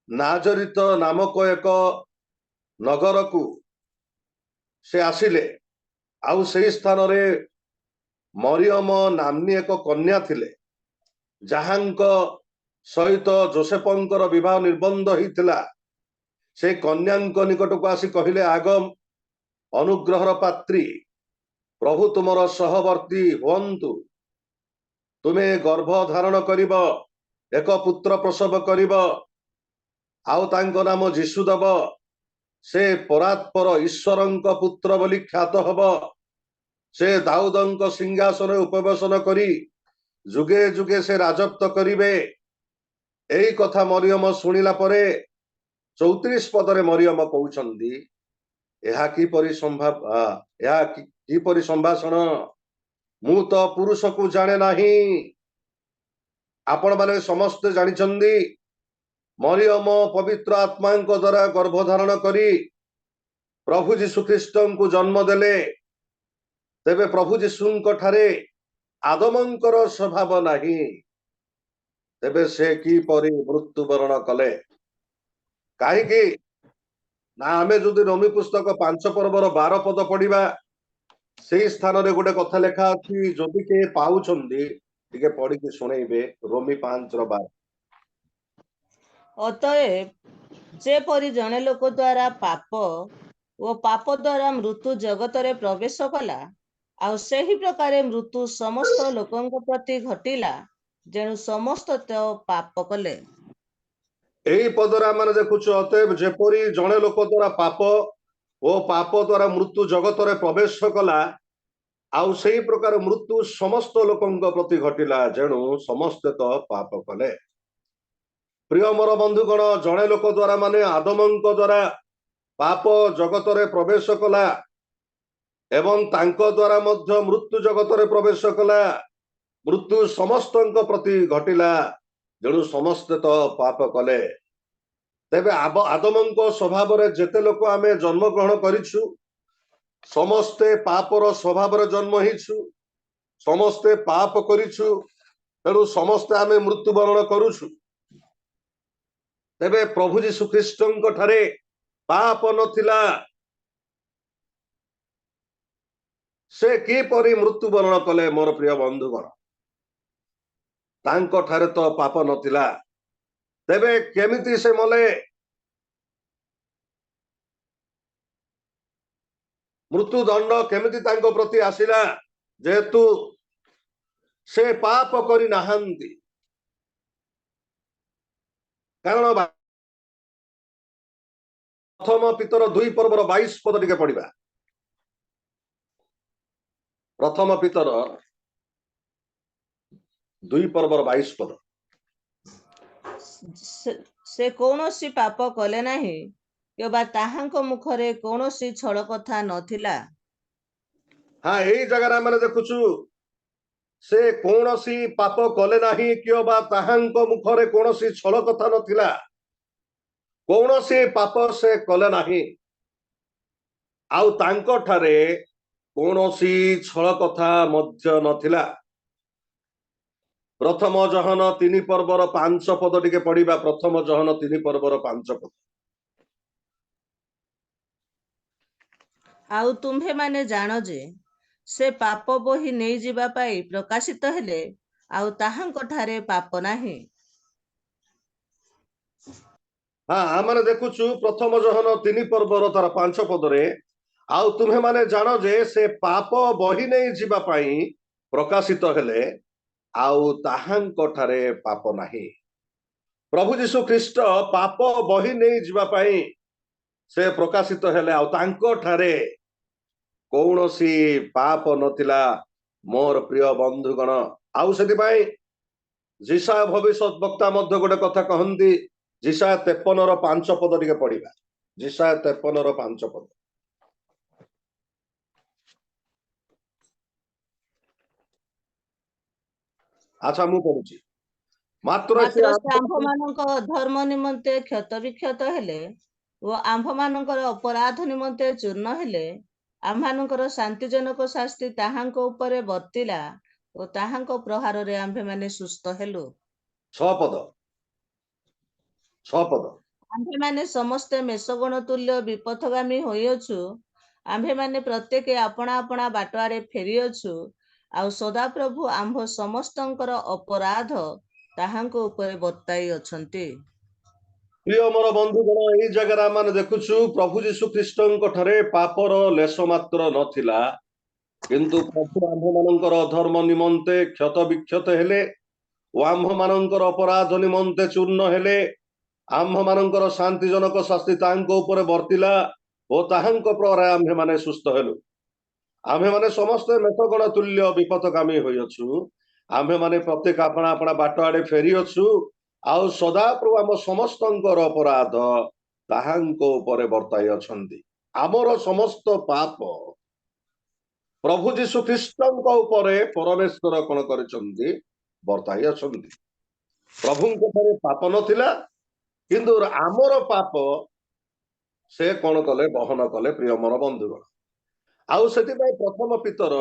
ନାଜରିତ ନାମକ ଏକ ନଗରକୁ ସେ ଆସିଲେ, ଆଉ ସେହି ସ୍ଥାନରେ ମରିୟମ ନାମ୍ନୀ ଏକ କନ୍ୟା ଥିଲେ, ଯାହାଙ୍କ ସହିତ ଯୋସେଫଙ୍କର ବିବାହ ନିର୍ବନ୍ଧ ହେଇଥିଲା। ସେ କନ୍ୟାଙ୍କ ନିକଟକୁ ଆସି କହିଲେ, ଆଗମ ଅନୁଗ୍ରହର ପାତ୍ରୀ, ପ୍ରଭୁ ତୁମର ସହବର୍ତ୍ତୀ ହୁଅନ୍ତୁ। ତୁମେ ଗର୍ଭ ଧାରଣ କରିବ, ଏକ ପୁତ୍ର ପ୍ରସବ କରିବ, ଆଉ ତାଙ୍କ ନାମ ଯୀଶୁ ଦେବ। ସେ ପରାତ୍ପର ଈଶ୍ୱରଙ୍କ ପୁତ୍ର ବୋଲି ଖ୍ୟାତ ହବ। ସେ ଦାଉଦଙ୍କ ସିଂହାସନରେ ଉପବେଶନ କରି ଯୁଗେ ଯୁଗେ ସେ ରାଜତ୍ୱ କରିବେ। ଏହି କଥା ମରିୟମ ଶୁଣିଲା ପରେ 34 ପଦରେ ମରିୟମ କହୁଛନ୍ତି, ଏହା କିପରି ସମ୍ଭାଷଣ? ମୁଁ ତ ପୁରୁଷକୁ ଜାଣେ ନାହିଁ। ଆପଣମାନେ ସମସ୍ତେ ଜାଣିଛନ୍ତି ମରିୟମ ପବିତ୍ର ଆତ୍ମାଙ୍କ ଦ୍ୱାରା ଗର୍ଭ ଧାରଣ କରି प्रभु जीशु ख्रीष्ट को जन्म देले तेबे प्रभु जीशु ठारे आदमंकर स्वभाव नहीं तेबे से की परी मृत्युवरण कले कहीं ना आमे जो रोमी पुस्तक 5 पर्वर 12 पद पढ़िबा से स्थान रे गोटे कथा लेखा अछि जदि के पाउछन्ती टिके पढ़ी के सुनेइबे रोमी 5:12 ଅତଏବ ଯେପରି ଜଣେ ଲୋକ ଦ୍ୱାରା ପାପ ଓ ପାପ ଦ୍ୱାରା ମୃତ୍ୟୁ ଜଗତରେ ପ୍ରବେଶ କଲା, ଆଉ ସେହି ପ୍ରକାରେ ମୃତ୍ୟୁ ସମସ୍ତ ଲୋକଙ୍କ ପ୍ରତି ଘଟିଲା, ଯେଣୁ ସମସ୍ତ ତ ପାପ କଲେ। एही पदरा माने देखुछु अतएव जेपरी जणे लोक द्वारा पाप ओ पाप द्वारा मृत्यु जगत रे प्रवेश कला आउ सेही प्रकार मृत्यु समस्त लोकंक प्रति घटिला जेणु समस्त तो पाप कले। प्रिय मोर बंधुगण जणे लोक द्वारा माने आदमंक द्वारा पाप जगत रे प्रवेश कला एवं तांको द्वारा मध्य मृत्यु जगत रे प्रवेश कला मृत्यु समस्तंक प्रति घटिला जेणु समस्त तो पाप कले। तेबे आदमंक स्वभाव रे जेते लोक आमे जन्म ग्रहण करिछु समस्ते पापर स्वभाव रे जन्म हिछु समस्ते पाप करिछु तेणु समस्ते आमे मृत्युवरण करूछु। तेबे प्रभु जीशु ख्रीष्टंक ठारे पाप नथिला से की परी मृत्युवरण कले मोर प्रिय बंधुगण तांको ठारे तो पाप नथिला तेबे केमिति से मले मृत्यु दंड केमिति तांको प्रति आसिला जेहेतु से पाप करी नाहंती कारण प्रथम पितर 2 पर्वर 22 पद टिके पढ़िबा प्रथम पितर 2 पर्वर 22 पद ସେ କୌଣସି ପାପ କଲେ ନାହିଁ କିମ୍ବା ତାହାଙ୍କ ମୁଖରେ କୌଣସି ଛଳ କଥା ନଥିଲା। हाँ यही जगह मैंने देखुछु से कौनसी पाप कले नाही किबा ताहांक मुखरे कौनसी छल कथा नथिला कौनसी पाप से कले नाही आउ तांको ठारे कौनसी छल कथा मध्य नथिला। प्रथम जहन 3 पर्वर 5 पद टिके पढ़िबा प्रथम जहन 3 पर्वर 5 पद ଆଉ ତୁମ୍ଭେମାନେ ଜାଣ ଯେ ସେ ପାପ ବୋହି ନେଇଯିବା ପାଇଁ ପ୍ରକାଶିତ ହେଲେ, ଆଉ ତାହାଙ୍କ ଠାରେ ପାପ ନାହିଁ। हाँ आमने देखुछु प्रथम जहन 3 पर्वर तार 5 पदरे आउ तुम्हे माने जानो जे से पाप बही नहीं जीवा पाई प्रकाशित हेले आउ ताहांक ठारे पाप नाही। प्रभु जीशु ख्रीष्ट पाप बही नहीं जीवा पाई से प्रकाशित हेले आउ तांको ठारे कौनसी पाप नथिला मोर प्रिय बंधुगण आउ सेति पाई जिसा भविष्यत वक्ता मध्य गोटे कथा कहंती जिसा 53 5 पद टिके पढ़िबा जिसा 53 5 पद अच्छा मु पढुची मात्र ମାତ୍ର ସେ ଆମ୍ଭମାନଙ୍କ ଧର୍ମ ନିମନ୍ତେ କ୍ଷତ ବିକ୍ଷତ ହେଲେ ଓ ଆମ୍ଭମାନଙ୍କର ଅପରାଧ ନିମନ୍ତେ ଚୂର୍ଣ୍ଣ ହେଲେ, ଆମ୍ଭମାନଙ୍କର ଶାନ୍ତିଜନକ ଶାସ୍ତି ତାହାଙ୍କ ଉପରେ ବର୍ତ୍ତିଲା ଓ ତାହାଙ୍କ ପ୍ରହାରରେ ଆମ୍ଭେମାନେ ସୁସ୍ଥ ହେଲୁ। 6 ପଦ ଆମ୍ଭେମାନେ ସମସ୍ତେ ମେଷଗଣ ତୁଲ୍ୟ ବିପଥଗାମୀ ହୋଇଅଛୁ, ଆମ୍ଭେମାନେ ପ୍ରତ୍ୟେକେ ଆପଣା ଆପଣା ବାଟ ଆଡ଼େ ଫେରିଅଛୁ, ଆଉ ସଦାପ୍ରଭୁ ଆମ୍ଭ ସମସ୍ତଙ୍କର ଅପରାଧ ତାହାଙ୍କ ଉପରେ ବର୍ତ୍ତାଇ ଅଛନ୍ତି। प्रिय मोर बंधुगण एई जगह माने देखुछु प्रभु जीशु ख्रीष्टंक ठारे पापर लेश मात्र नथिला किंतु प्रभु आम्भ मानकर धर्म निमंते क्षत विक्षत हेले ओ आम्भ मानकर अपराध निमंते चूर्ण हेले आम्भ मानकर शांतिजनक शास्ति तांको ऊपर वर्तिला ओ ताहांक प्रहरे आम्भे माने सुस्थ हेलु। आम्भे माने समस्त मेषगण तुल्य विपथगामी होइअछु आम्भे माने प्रत्येक आपणा आपणा बाट आड़े फेरिअछु आउ सदा प्रभु आम समस्तंकर अपराध ताहांक ऊपर वर्ताई अछंती। आमर समस्त पाप प्रभु जीशु ख्रीष्टंक ऊपर परमेश्वर कोन करचंती वर्ताई अछंती। प्रभुंक ठारे पाप नथिला किंतु आमर पाप से कौन कले बहन कले प्रिय मोर बंधुगण आउ से प्रथम पितर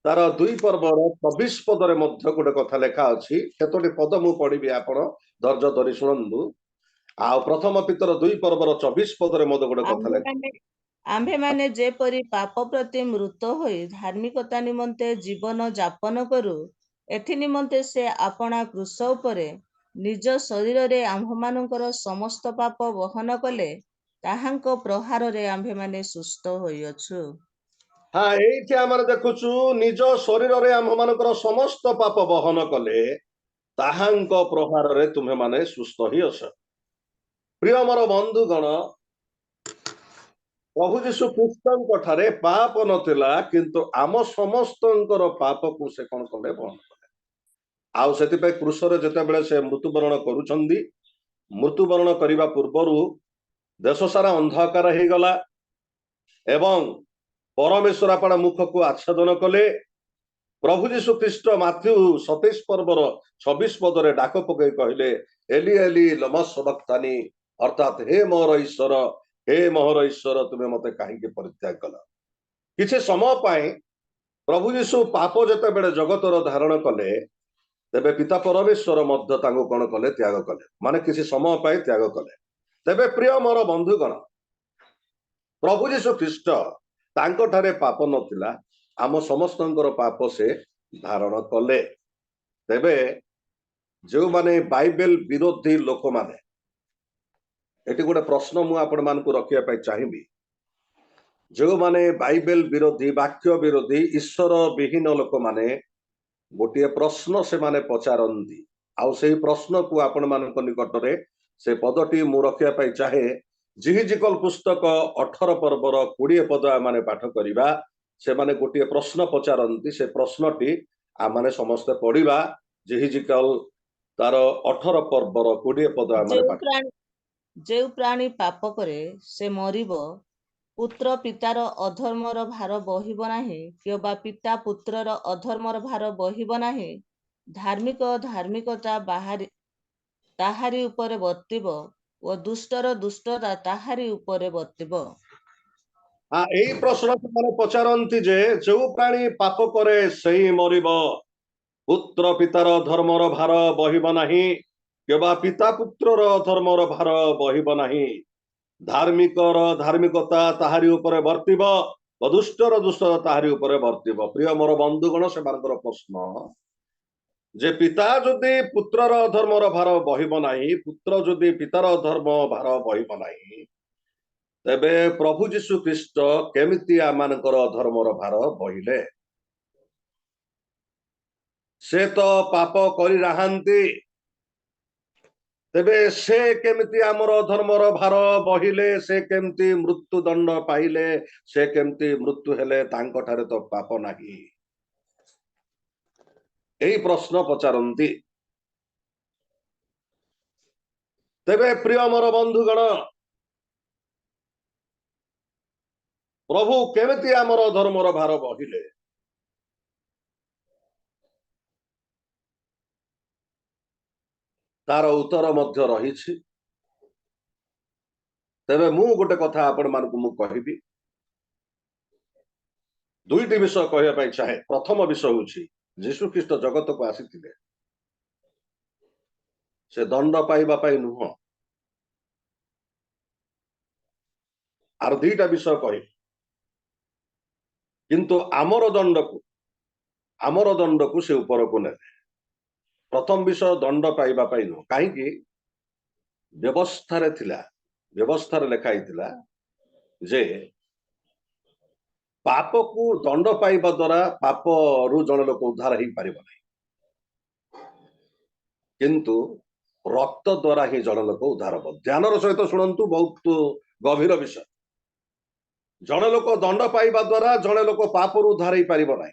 तार 2 पर्वर 24 पदरे मध्य गोटे कथा लेखा अच्छी केतोटी पद मु पढ़ी आपण धैर्य धरी शुणु आ प्रथम पितर 2 पर्वर 24 पदरे मध्य गोटे कथा लेखा आम्भेमाने जेपरि पाप प्रति मृत होई धार्मिकता निमंते जीवन जापन करू एथि निमंते से आपणा क्रूस उपरे निज शरीर रे आम्भमानकर समस्त पाप वहन कले ताहांको प्रहार रे आम्भेमाने सुस्थ होइअछु। हाँ ये आम देखुचु निज शरीर रे आम मानकर समस्त पाप बहन कले ताहांक प्रहार रे तुम्हें माने सुस्थ ही अस। प्रिय मोर बंधुगण प्रभु जीशु ख्रीष्टଙ୍କ ठारे पाप नथिला किंतु आम समस्तଙ୍କର पापକୁ से कौन कले बहन कले आउ सेति पे क्रूसरे जेतेबेले से मृत्युवरण करूछंदी मृत्युवरण करिबा पूर्वरु देश सारा अंधकार हे गला एवं परमेश्वर आपण मुख को आच्छादन कले प्रभु जीशु ख्रीष्ट माथ्यू 27 पर्वर 26 पदरे डाक पकई कहले एली एली लमा सबक्तानी अर्थात हे मोर ईश्वर तुम्हें मते कहीं परित्याग कल किसी समय पाए प्रभु जीशु पाप जते बेले जगतर धारण कले तेबे पिता परमेश्वर मध्य तांको कौन कले त्याग कले माने किसी समय पाए त्याग कले तेबे प्रिय मोर बंधुगण प्रभु जीशु ख्रीष्ट तांको ठारे पाप नथिला आम समस्तंकर पाप से धारण कले तेबे जो माने बाइबल विरोधी लोक माने एटी गोटे प्रश्न मु आपण मानकु रखिया पाई चाहिबी जो माने बाइबल विरोधी वाक्य विरोधी ईश्वर विहीन लोक माने गोटे प्रश्न से माने पचारंती आउ से प्रश्न को आपण मानक निकट रे से पदटी मु रखिया पाई चाहे जिहिजिकल पुस्तक 18 पर्वर 20 पद आमाने पाठ करिबा से माने गोटे प्रश्न पचारंती से प्रश्नटी आमाने समस्त पढ़िबा जिहिजिकल तार 18 पर्वर 20 पद आमाने पाठ जेउ प्राणी पाप करे से मरिबो पुत्र पितार अधर्मर भार बहिब नाही किबा पिता पुत्रर अधर्मर भार बहिब नाही धार्मिकता बाहारी ताहारी उपरे बर्तिब ओ दुष्टर दुष्टता ताहारी उपरे बर्तिब। हाँ यही प्रश्न माने पचारंती जे जो प्राणी पाप करे सही मरिब पुत्र पितार धर्मर भार बहिब नाही केबा पिता पुत्रर धर्मर भार बहिब नाही धार्मिकता ताहारी उपरे बर्तिब दुष्टर दुष्टता ताहारी उपरे बर्तिब। प्रिय मोर बंधुगण से प्रश्न जे पिता जदि पुत्रर धर्मर भार बहिब नाही पुत्र जदि पितार धर्म भार बहिब नाही तेबे प्रभु जीशु ख्रीष्ट केमिति आमानकर धर्मर भार बहिले से तो पाप करि राहांती तेबे से केमिति आमर धर्मर भार बहिले से केमिति मृत्यु दंड पाइले से केमिति मृत्यु हेले तांको ठारे तो पाप नाही यही प्रश्न पचारंती। तेबे प्रिय मोर बंधुगण प्रभु केमिति आमर धर्मर भार बहिले तार उत्तर मध्य रही तेबे मु गोटे कथा आपण मानकु मु कहिबी दुईटी विषय कहया पाई चाहे प्रथम विषय होछि यीशु ख्रीष्ट जगत को आसीथिले से दंड पाइबा पाई नुह आर दुईटा विषय कहि किंतु आमर दंड को से ऊपर को ने प्रथम विषय दंड पाइबा पाई नुह कहीं व्यवस्था लेखाई जे पाप को दंड पाइबा द्वारा पाप रु जन लोक उद्धार ही पारिब नहीं किंतु रक्त द्वारा ही जन लोक उद्धार हम। ध्यानर सहित शुणु बहुत गभीर विषय जन लोक दंड पाइबा द्वारा जन लोक पाप रु उद्धार ही पारिब नहीं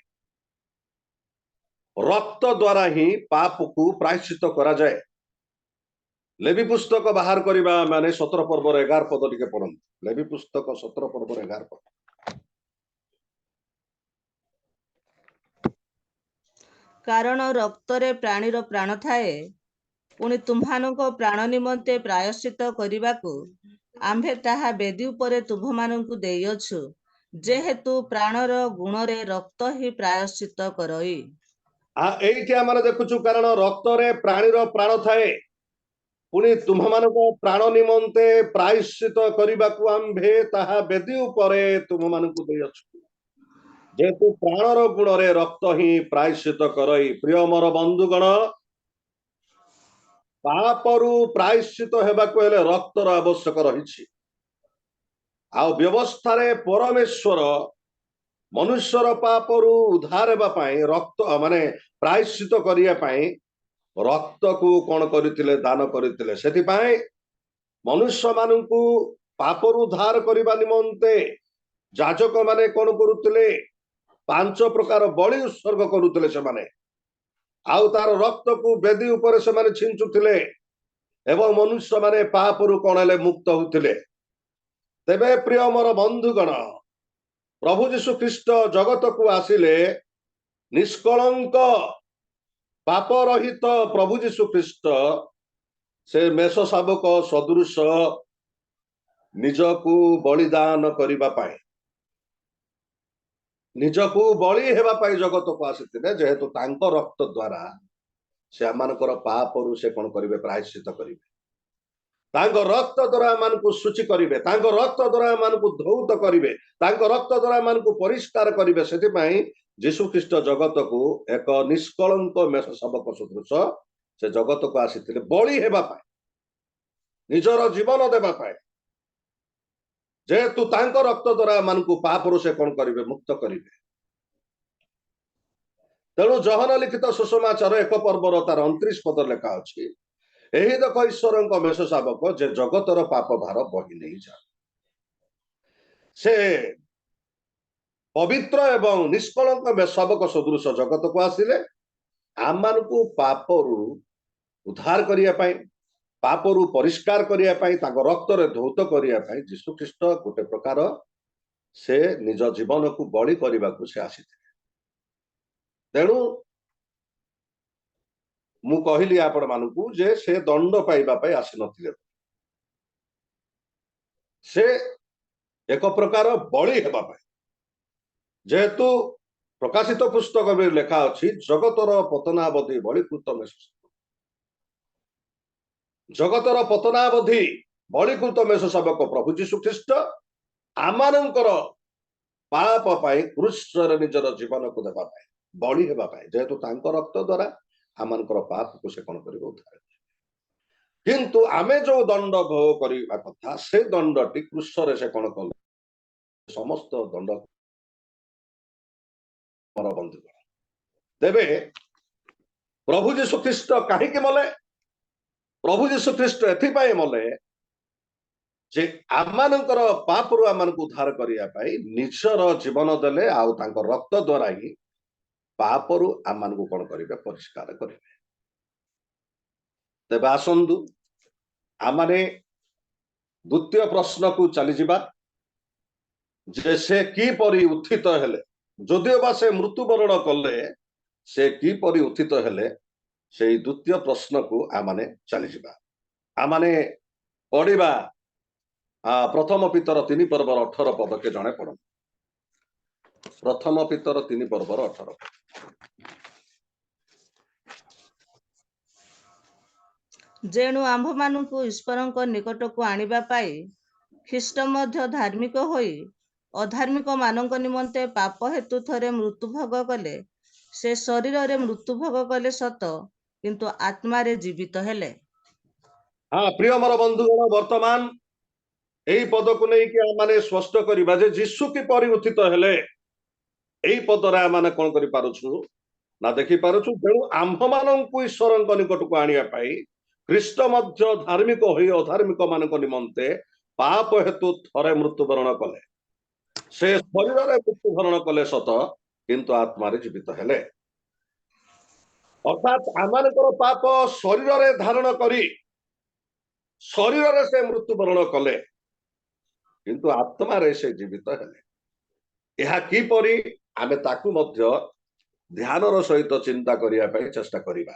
रक्त द्वारा ही पाप को प्रायश्चित करा जाए। लेवी पुस्तक बाहर करबा माने 17 पर्वर 11 पद टिके पढ़ंतु लेवी पुस्तक 17 पर्वर 11 पद कारण रक्तरे प्राणीर प्राण थाए पुनि तुम्हानक प्राण निमंते प्रायश्चित करिबाकू ଆମ୍ଭେ ତାହା ବେଦୀ ଉପରେ ତୁମ୍ଭମାନଙ୍କୁ ଦେଇଅଛୁ, ଯେହେତୁ ପ୍ରାଣର ଗୁଣରେ ରକ୍ତ ହିଁ ପ୍ରାୟଶ୍ଚିତ କରଇ। ଏଇଠି ଆମେ ଦେଖୁଛୁ, କାରଣ ରକ୍ତରେ ପ୍ରାଣୀର ପ୍ରାଣ ଥାଏ। ପୁଣି ତୁମମାନଙ୍କ ପ୍ରାଣ ନିମନ୍ତେ ପ୍ରାୟଶ୍ଚିତ କରିବାକୁ ଆମ୍ଭେ ତାହା ବେଦୀ ଉପରେ ତୁମମାନଙ୍କୁ ଦେଇଅଛୁ, ଯେହେତୁ ପ୍ରାଣର ଗୁଣରେ ରକ୍ତ ହିଁ ପ୍ରାୟଶ୍ଚିତ କରଇ। ପ୍ରିୟ ମୋର ବନ୍ଧୁଗଣ, ପାପରୁ ପ୍ରାୟଶ୍ଚିତ ହେବାକୁ ହେଲେ ରକ୍ତର ଆବଶ୍ୟକ ରହିଛି। ଆଉ ବ୍ୟବସ୍ଥାରେ ପରମେଶ୍ୱର ମନୁଷ୍ୟର ପାପରୁ ଉଦ୍ଧାର ହେବା ପାଇଁ ରକ୍ତ ମାନେ ପ୍ରାୟଶ୍ଚିତ କରିବା ପାଇଁ ରକ୍ତକୁ କଣ କରିଥିଲେ? ଦାନ କରିଥିଲେ। ସେଥିପାଇଁ ମନୁଷ୍ୟ ମାନଙ୍କୁ ପାପରୁ ଉଦ୍ଧାର କରିବା ନିମନ୍ତେ ଯାଜକ ମାନେ କଣ କରୁଥିଲେ? 5 ପ୍ରକାର ବଳି ଉତ୍ସର୍ଗ କରୁଥିଲେ ସେମାନେ, ଆଉ ତାର ରକ୍ତକୁ ବେଦୀ ଉପରେ ସେମାନେ ଛିଞ୍ଚୁଥିଲେ ଏବଂ ମନୁଷ୍ୟ ମାନେ ପାପରୁ କଣ ହେଲେ? ମୁକ୍ତ ହଉଥିଲେ। ତେବେ ପ୍ରିୟ ମୋର ବନ୍ଧୁଗଣ, ପ୍ରଭୁ ଯୀଶୁ ଖ୍ରୀଷ୍ଟ ଜଗତକୁ ଆସିଲେ ନିଷ୍କଳଙ୍କ ପାପ ରହିତ ପ୍ରଭୁ ଯୀଶୁ ଖ୍ରୀଷ୍ଟ ସେ ମେଷ ଶାବକ ସଦୃଶ ନିଜକୁ ବଳିଦାନ କରିବା ପାଇଁ, ନିଜକୁ ବଳି ହେବା ପାଇଁ ଜଗତକୁ ଆସିଥିଲେ। ଯେହେତୁ ତାଙ୍କ ରକ୍ତ ଦ୍ୱାରା ସେ ଆମମାନଙ୍କର ପାପରୁ ସେ କଣ କରିବେ? ପ୍ରାୟଶ୍ଚିତ କରିବେ। ତାଙ୍କ ରକ୍ତ ଦ୍ୱାରା ଆମମାନଙ୍କୁ ଶୁଚି କରିବେ, ତାଙ୍କ ରକ୍ତ ଦ୍ୱାରା ଆମମାନଙ୍କୁ ଧୌତ କରିବେ, ତାଙ୍କ ରକ୍ତ ଦ୍ୱାରା ଆମମାନଙ୍କୁ ପରିଷ୍କାର କରିବେ। ସେଥିପାଇଁ ଯୀଶୁ ଖ୍ରୀଷ୍ଟ ଜଗତକୁ ଏକ ନିଷ୍କଳଙ୍କ ମେଷ ଶାବକ ସଦୃଶ ସେ ଜଗତକୁ ଆସିଥିଲେ ବଳି ହେବା ପାଇଁ, ନିଜର ଜୀବନ ଦେବା ପାଇଁ। ଯେହେତୁ ତାଙ୍କ ରକ୍ତ ଦ୍ୱାରା ଆମମାନଙ୍କୁ ପାପରୁ ସେ କଣ କରିବେ? ମୁକ୍ତ କରିବେ। ତେଣୁ ଯୋହନ ଲିଖିତ ସୁସମାଚାର 1 ପର୍ବର ତାର 29 ପଦ ଲେଖା ଅଛି, ଏହି ଦେଖ ଈଶ୍ୱରଙ୍କ ମେଷ ଶାବକ, ଯେ ଜଗତର ପାପ ଭାର ବହି ନେଇଯାଏ। ସେ ପବିତ୍ର ଏବଂ ନିଷ୍କଳଙ୍କ ମେଷ ଶାବକ ସଦୃଶ ଜଗତକୁ ଆସିଲେ ଆମମାନଙ୍କୁ ପାପରୁ ଉଦ୍ଧାର କରିବା ପାଇଁ, ପାପରୁ ପରିଷ୍କାର କରିବା ପାଇଁ, ତାଙ୍କ ରକ୍ତରେ ଧୌତ କରିବା ପାଇଁ ଯୀଶୁ ଖ୍ରୀଷ୍ଟ ଗୋଟେ ପ୍ରକାର ସେ ନିଜ ଜୀବନକୁ ବଳି କରିବାକୁ ସେ ଆସିଥିଲେ। ତେଣୁ ମୁଁ କହିଲି ଆପଣ ମାନଙ୍କୁ ଯେ ସେ ଦଣ୍ଡ ପାଇବା ପାଇଁ ଆସିନଥିଲେ, ସେ ଏକ ପ୍ରକାର ବଳି ହେବା ପାଇଁ। ଯେହେତୁ ପ୍ରକାଶିତ ପୁସ୍ତକରେ ଲେଖା ଅଛି, ଜଗତର ପତନାବଧି ବଳିକୃତ ମେଷ, ଜଗତର ପତନାବଧି ବଳିକୃତ ମେଷ ଶାବକ ପ୍ରଭୁ ଯୀଶୁ ଖ୍ରୀଷ୍ଟ ଆମମାନଙ୍କର ପାପ ପାଇଁ କ୍ରୁଶରେ ନିଜର ଜୀବନକୁ ଦେବା ପାଇଁ, ବଳି ହେବା ପାଇଁ, ଯେହେତୁ ତାଙ୍କ ରକ୍ତ ଦ୍ୱାରା ଆମମାନଙ୍କର ପାପକୁ ସେ କଣ କରିବ? ଉଦ୍ଧାର କରିବ। କିନ୍ତୁ ଆମେ ଯୋଉ ଦଣ୍ଡ ଭୋଗ କରିବା କଥା, ସେ ଦଣ୍ଡଟି କ୍ରୁଶରେ ସେ କଣ କଲେ? ସମସ୍ତ ଦଣ୍ଡ ମୋର ବନ୍ଧୁଗଣ। ତେବେ ପ୍ରଭୁ ଯୀଶୁ ଖ୍ରୀଷ୍ଟ କାହିଁକି ମଲେ? ପ୍ରଭୁ ଯୀଶୁ ଖ୍ରୀଷ୍ଟ ଏଥିପାଇଁ ମଲେ ଯେ ଆମମାନଙ୍କର ପାପରୁ ଆମମାନଙ୍କୁ ଉଦ୍ଧାର କରିବା ପାଇଁ ନିଜର ଜୀବନ ଦେଲେ, ଆଉ ତାଙ୍କ ରକ୍ତ ଦ୍ୱାରା ହିଁ ପାପରୁ ଆମମାନଙ୍କୁ କଣ କରିବେ? ପରିଷ୍କାର କରିବେ। ତେବେ ଆସନ୍ତୁ ଆମେ ଦ୍ୱିତୀୟ ପ୍ରଶ୍ନକୁ ଚାଲିଯିବା, ଯେ ସେ କିପରି ଉତ୍ଥିତ ହେଲେ। ଯଦିଓ ବା ସେ ମୃତ୍ୟୁବରଣ କଲେ, ସେ କିପରି ଉତ୍ଥିତ ହେଲେ, ସେଇ ଦ୍ୱିତୀୟ ପ୍ରଶ୍ନକୁ ଆମେ ଚାଲିଯିବା। ଆମେ ପଢିବା ପ୍ରଥମ ପିତର 3 ପର୍ବର 18 ପଦକେ ଜଣେ ପଢନ୍ତୁ। ପ୍ରଥମ ପିତର 3 ପର୍ବର 18। ଯେଣୁ ଆମ୍ଭମାନଙ୍କୁ ଈଶ୍ୱରଙ୍କ ନିକଟକୁ ଆଣିବା ପାଇଁ ଖ୍ରୀଷ୍ଟ ମଧ୍ୟ ଧାର୍ମିକ ହୋଇ ଅଧାର୍ମିକ ମାନଙ୍କ ନିମନ୍ତେ ପାପ ହେତୁ ଥରେ ମୃତ୍ୟୁଭୋଗ କଲେ, ସେ ଶରୀରରେ ମୃତ୍ୟୁଭୋଗ କଲେ ସତ, କିନ୍ତୁ ଆତ୍ମାରେ ଜୀବିତ ହେଲେ। ପ୍ରିୟ ମୋର ବନ୍ଧୁଗଣ, ବର୍ତ୍ତମାନ এই ପଦକୁ ନେଇକି ଆମେ ସ୍ପଷ୍ଟ କରିବା ଯେ ଯୀଶୁ କିପରି ଉତ୍ଥିତ ହେଲେ। এই ପଦରେ ଆମେ କଣ କରିପାରୁଛୁ ନା ଦେଖିପାରୁଛୁ, ତେଣୁ ଆମ୍ଭମାନଙ୍କୁ ଈଶ୍ୱରଙ୍କ ନିକଟକୁ ଆଣିବା ପାଇଁ ଖ୍ରୀଷ୍ଟ ମଧ୍ୟ ଧାର୍ମିକ ହୋଇ ଅଧାର୍ମିକ ମାନଙ୍କ ନିମନ୍ତେ ପାପ ହେତୁ ଥରେ ମୃତ୍ୟୁବରଣ କଲେ। ସେ ଶରୀରରେ ମୃତ୍ୟୁବରଣ କଲେ ସତ, କିନ୍ତୁ ଆତ୍ମାରେ ଜୀବିତ ହେଲେ। ଅର୍ଥାତ୍ ଆମମାନଙ୍କର ପାପ ଶରୀରରେ ଧାରଣ କରି ଶରୀରରେ ସେ ମୃତ୍ୟୁବରଣ କଲେ, କିନ୍ତୁ ଆତ୍ମାରେ ସେ ଜୀବିତ ହେଲେ। ଏହା କିପରି ଆମେ ତାକୁ ମଧ୍ୟ ଧ୍ୟାନର ସହିତ ଚିନ୍ତା କରିବା ପାଇଁ ଚେଷ୍ଟା କରିବା।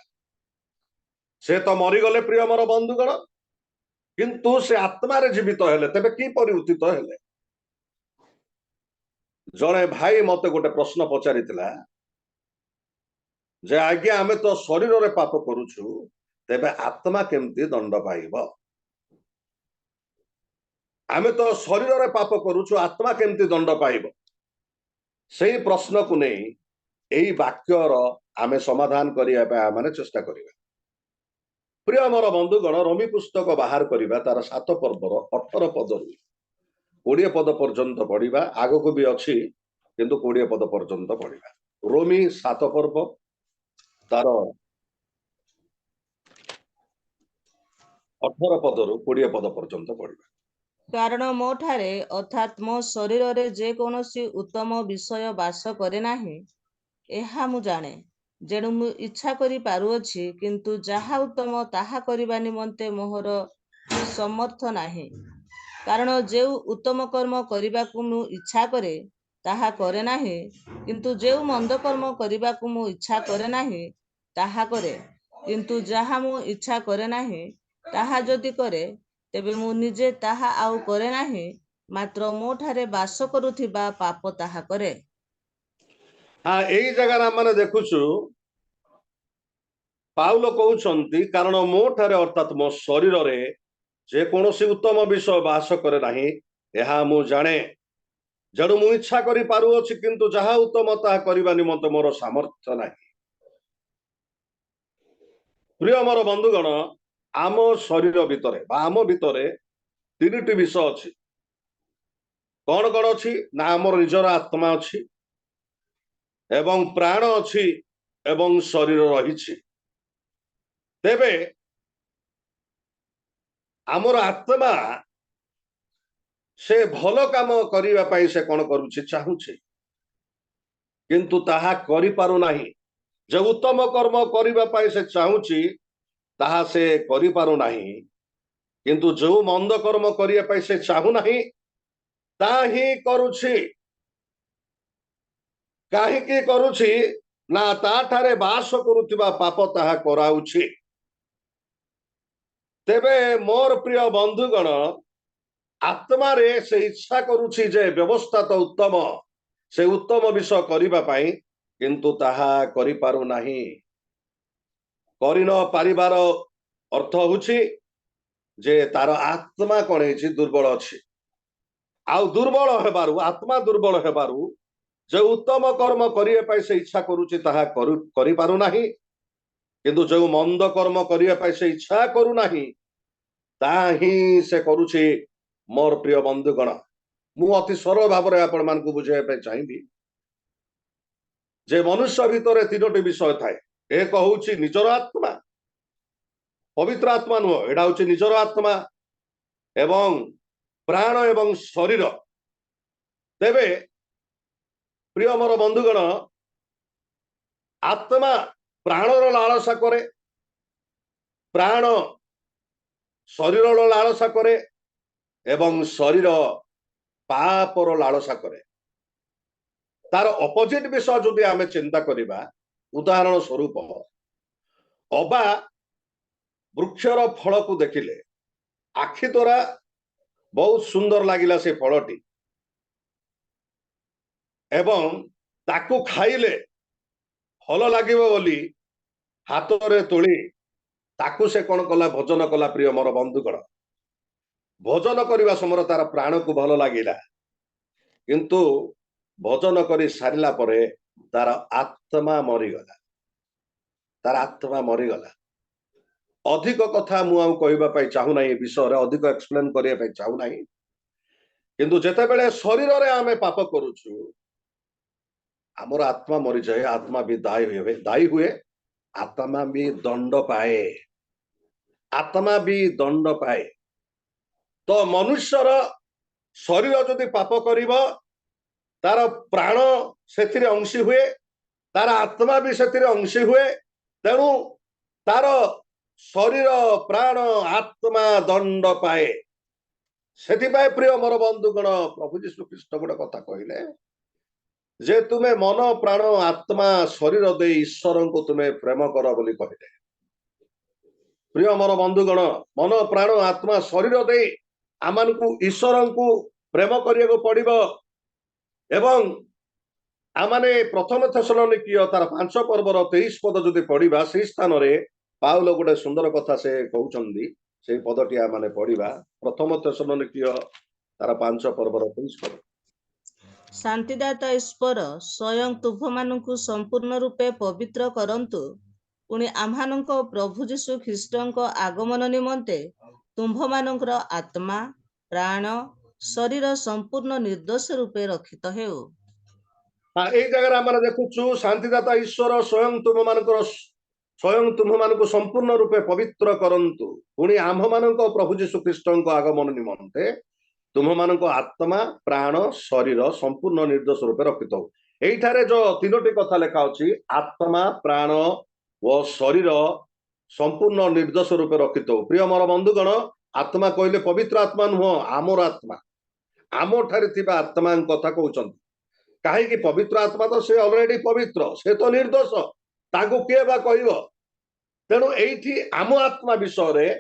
ସେ ତ ମରିଗଲେ ପ୍ରିୟ ମୋର ବନ୍ଧୁଗଣ, किंतु से आत्मारे जीवित हेले तेबे किपरि उत्थित हेले जड़े भाई मते गोटे प्रश्न पचारिथिला जे आज्ञा आमे तो शरीर रे पाप करूछु तेबे आत्मा केमती दंड पाइब आमे तो शरीर रे पाप करूछु आत्मा केमती दंड पाइब सेही प्रश्न को नै एही वाक्यर आमे समाधान करिया पे माने चेष्टा करिबा प्रिय मोर बंधुगण रोमी पुस्तक बाहर करिबा तार 7 पर्वर 18 पद 20 पद पर्यंत पढ़िबा आगको भी अछि किंतु 20 पद पर्यंत पढ़िबा रोमी 7 पर्व तार 18 पदरु 20 पद पर्यंत पढ़िबा କାରଣ ମୋ ଠାରେ ଅର୍ଥାତ୍ ମୋ ଶରୀରରେ ଯେକୌଣସି ଉତ୍ତମ ବିଷୟ ବାସ କରେ ନାହିଁ ଏହା ମୁଁ ଜାଣେ ଯେଣୁ ମୁଁ ଇଚ୍ଛା କରି ପାରୁଅଛି କିନ୍ତୁ ଯାହା ଉତ୍ତମ ତାହା କରିବା ନିମନ୍ତେ ମୋହର ସମର୍ଥ ନାହିଁ କାରଣ ଯେଉଁ ଉତ୍ତମ କର୍ମ କରିବାକୁ ମୁଁ ଇଚ୍ଛା କରେ ତାହା କରେ ନାହିଁ କିନ୍ତୁ ଯେଉଁ ମନ୍ଦ କର୍ମ କରିବାକୁ ମୁଁ ଇଚ୍ଛା କରେ ନାହିଁ ତାହା କରେ କିନ୍ତୁ ଯାହା ମୁଁ ଇଚ୍ଛା କରେ ନାହିଁ ତାହା ଯଦି କରେ ତେବେ ମୁଁ ନିଜେ ତାହା ଆଉ କରେ ନାହିଁ ମାତ୍ର ମୋ ଠାରେ ବାସ କରୁଥିବା ପାପ ତାହା କରେ हाँ एई जगह माने देखुछु पाउल कहउछंती कारण मो ठारे अर्थात मो शरीर रे जे कोनोसी उत्तम विषय बास करे नाही एहा मु जाने जणु मु इच्छा करि पारुअछि किंतु जहा उत्तम ताहा करिबा निमंत मोर सामर्थ्य नाही प्रिय मोर बंधुगण आम शरीर भितरे बा आम भितरे तीनिटी विषय अछि कौन कौन अछि ना हमर निजर आत्मा अछि एवं प्राण अछि एवं शरीर रहिछि तेबे आमर आत्मा से भल काम करिबा पई से कोन करूछि चाहुछि किंतु ताहा करि पारु नाही जे उत्तम कर्म करिबा पई से चाहुछि ताहा से करि पारु नाही किंतु जो मंद कर्म करिया पई से चाहु नाही ताही करूछि काहेकि करूछि ना ताठारे बास करुथिबा पाप ताहा कराउछि तेबे मोर प्रिय बंधुगण आत्मा रे से इच्छा करुछि जे व्यवस्था तो उत्तम से उत्तम विषय करिबा पई किंतु ताहा करि पारु नाही करि न पारिबार अर्थ होछि जे तार आत्मा कोन हेछि दुर्बल अछि आउ दुर्बल हेबारु आत्मा दुर्बल हेबारु जे उत्तम कर्म करिए पई से इच्छा करुछि ताहा करि पारु नाही किंतु जो मंद कर्म करिए पई से इच्छा करू नाही ताही से करुछि मोर प्रिय बंधुगण मु अति सरल भाव रे आपण मान को बुझाय पे चाहिबी जे मनुष्य भितरे तीनोटी विषय थाए एक होउछि निजर आत्मा पवित्र आत्मा नु एडा होउछि निजर आत्मा एवं प्राण एवं शरीर तेबे प्रिय मोर बंधुगण आत्मा प्राणर लालसा करे प्राण शरीर लालसा करे एवं शरीर पापर लालसा करे तार अपोजिट विषय जदि आमे चिंता करिबा उदाहरण स्वरूप अबा वृक्षर फल को देखिले आखि द्वारा बहुत सुंदर लागिला से फलटी एवं ताकू खाइले फल लागिबो बोली हातरे तोली ताकू से कौन कला भोजन कला प्रिय मोर बंधुगण भोजन करने समय तार प्राण को भल लगिला किंतु भोजन कर सारा पर तार आत्मा मरीगला तार आत्मा मरीगला अधिक कथा मुझे चाहूना विषय अधिक एक्सप्लेन करने चाहूना किंतु जेते बेले शरीर रे आमे पाप करूछु आमर आत्मा मरी जाए आत्मा भी दायी हुए आत्मा भी दंड पाए आत्मा भी दंड पाए तो मनुष्यर शरीर जदि पाप करिबो तार प्राण से अंशी हुए तार आत्मा भी से अंशी हुए तेणु तार शरीर प्राण आत्मा दंड पाए से प्रिय मोर बंधुगण प्रभु जीशु ख्रीष्ट गोटे कथा कहले जे तुम्हें मन प्राण आत्मा शरीर दे ईश्वर को तुम्हें प्रेम कर बोली कहले प्रिय मोर बंधुगण मन प्राण आत्मा शरीर दे आमनकु ईश्वर को प्रेम करिया पड़िबो एवं आमाने प्रथम थेसलोनिकीय तार 5 पर्वर 23 पद जदि पढ़िबा से स्थान रे पाउल गोटे सुंदर कथा से कहउचंदी से पदटी आमाने पढ़िबा प्रथम थेसलोनिकीय तार 5 पर्वर 23 पद। ଶାନ୍ତିଦାତା ଈଶ୍ୱର ସ୍ୱୟଂ ତୁମ୍ଭମାନଙ୍କୁ ସମ୍ପୂର୍ଣ୍ଣ ରୂପେ ପବିତ୍ର କରନ୍ତୁ। ପୁଣି ଆମ୍ଭମାନଙ୍କ ପ୍ରଭୁ ଯୀଶୁ ଖ୍ରୀଷ୍ଟଙ୍କ ଆଗମନ ନିମନ୍ତେ ତୁମ୍ଭମାନଙ୍କର ଆତ୍ମା ପ୍ରାଣ ଶରୀର ସମ୍ପୂର୍ଣ୍ଣ ନିର୍ଦ୍ଦୋଷ ରୂପେ ରକ୍ଷିତ ହେଉ। हाँ ए जगह आम देखुचु शांतिदाता ईश्वर स्वयं तुम्भମାନଙ୍କୁ संपूर्ण रूपे पवित्र करंतु पुणी आम्भମାନଙ୍କ प्रभु जीशु ख्रीष्टଙ୍କ आगमन निमंते तुम्भମାନଙ୍କ आत्मा प्राण शरीर संपूर्ण निर्दोष रूपे रखित हो। एठारे जो तीनोटी कथा लेखा अछि आत्मा प्राण व शरीर संपूर्ण निर्दोष रूपे रखित हो। प्रिय मोर बंधुगण आत्मा कहले पवित्र आत्मा नुह आमर आत्मा आम ठारे थिबा आत्मा कथा कहउचंती कहीं पवित्र आत्मा तो से ऑलरेडी पवित्र से तो निर्दोष ताको किए बा कहब तेणु एठी आम आत्मा विषय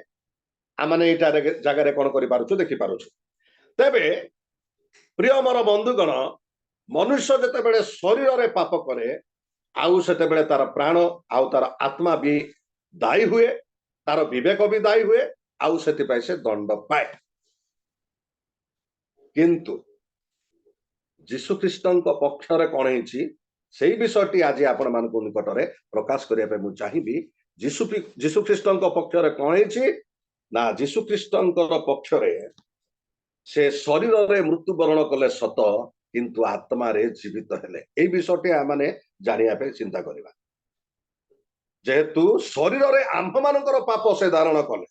आमने जगह कौन कर देखी पारुछु। तेबे प्रिय मोर बंधुगण मनुष्य जेतेबेले शरीर रे पाप करे आउ सेतेबेले तार प्राण आउ तार आत्मा भी दायी हुए तार विवेक भी दायी हुए आउ सेतिपाई से दंड पाए। किंतु जीशु ख्रीष्टଙ୍କ पक्षरे कौन ହେଇଛି सेई विषयटी आज आपण मानक निकट रे प्रकाश करिया पे मु चाहिबी। जीशु ख्रीष्टଙ୍କ पक्षरे कौन ହେଇଛି ना जीशु ख्रीष्टଙ୍କ पक्षरे से शरीर रे मृत्युवरण कले सत किंतु आत्मा रे जीवित हेले एई विषयटी आमाने जानिया पे चिंता करिबा। जेहेतु शरीर रे आम्भ मानकर पाप से धारण कले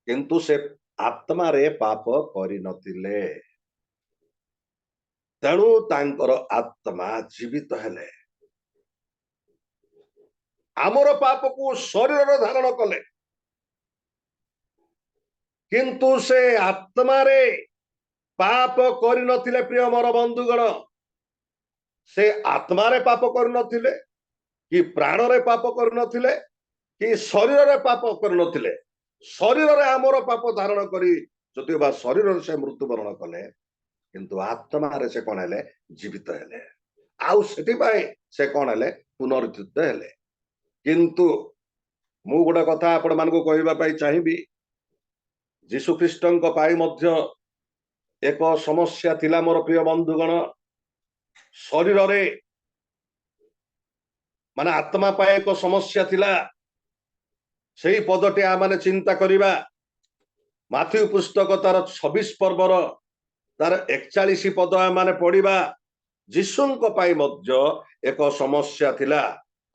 किंतु से आत्मा रे पाप करि नथिले तेणु तांकर आत्मा जीवित हेले आमर पाप को शरीर धारण कले किंतु से आत्मा रे पाप करि नथिले। प्रिय मोर बंधुगण से आत्मा रे पाप करि नथिले कि प्राण रे पाप करि नथिले कि शरीर रे पाप करि नथिले। शरीर रे आमर पाप धारण करी जदि बा शरीर रे से मृत्युवरण कले किंतु आत्मा रे से कौन हेले जीवित हेले आउ सेति पाए से कौन हेले पुनरुत्थित हेले। किंतु मु गोटे कथा आपण मानको कहबा पाई चाहिबी जीशु ख्रीष्टଙ୍କ पाई मध्य एक समस्या थिला मोर प्रिय बंधुगण शरीर रे माने आत्मा पाए एक समस्या थिला सेही पदटी आ माने चिंता करिबा माथ्यू पुस्तक तार 26 पर्वर तार 41 पद माने पढ़िबा जीशुଙ୍କ पाई मध्य एक समस्या थिला।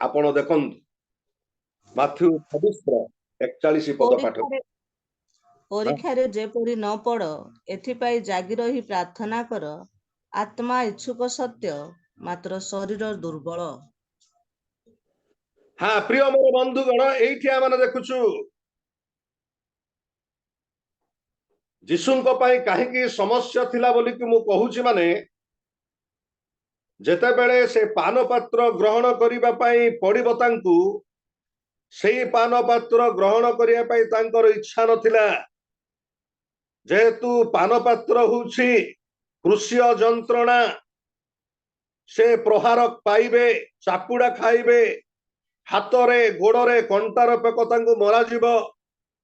आपण देखंतु माथ्यू 26 41 पद पाठ ପରୀକ୍ଷାରେ ଯେପରି ନ ପଡ଼ ଏଥିପାଇଁ ଜାଗି ରହି ପ୍ରାର୍ଥନା କର। ଆତ୍ମା ଇଚ୍ଛୁକ ସତ୍ୟ ମାତ୍ର ଶରୀର ଦୁର୍ବଳ। हाँ प्रिय मोर बंधुगण एठी आमने देखुछु जीशुଙ୍କ पाई काहेकि समस्या थिला बोली कि मु कहूची माने जेते बेले से पान पात्र ग्रहण करिबा पाई पड़िबो तांकु सेही पान पात्र ग्रहण करिया पाई तांकर इच्छा नथिला जेहेतु पान पात्र होउछि कृष्य जंत्रणा से प्रहार पाइबे चापुड़ा खाइबे हाथरे गोड़े कंटार पेक तांकु मरा जीव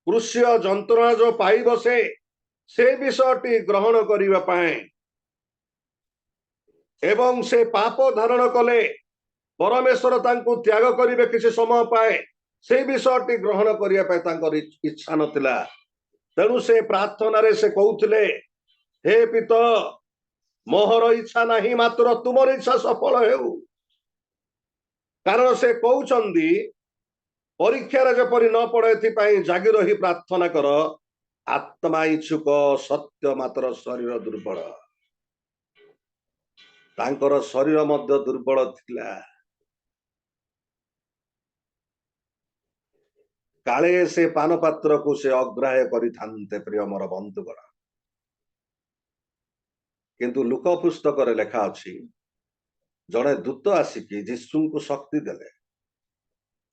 कृष्य जंत्रणा जो पाइब से विषयटी ग्रहण करिबा पाए एवं से पाप धारण कले परमेश्वर तांकु त्याग करिबे किसी समय पाए से विषयटी ग्रहण करिया पाए तांकर इच्छा नथिला। तेणु से प्रार्थना रे से कहउथिले हे पिता मोहर इच्छा नहीं मात्र तुमर इच्छा सफल हेउ कारण से कहउचंदी परीक्षा रे जेपरि न पड़े एथिपाई जागी रही प्रार्थना कर आत्मा इच्छुक सत्य मात्र शरीर दुर्बल तांकर शरीर मध्य दुर्बल थिला काले से पान पात्र को से अग्राह्य करिथान्ते। प्रिय मोर बंधुगण किंतु लुक पुस्तक रे लेखा अछि जड़े दूत आसिकी जीशु को शक्ति देले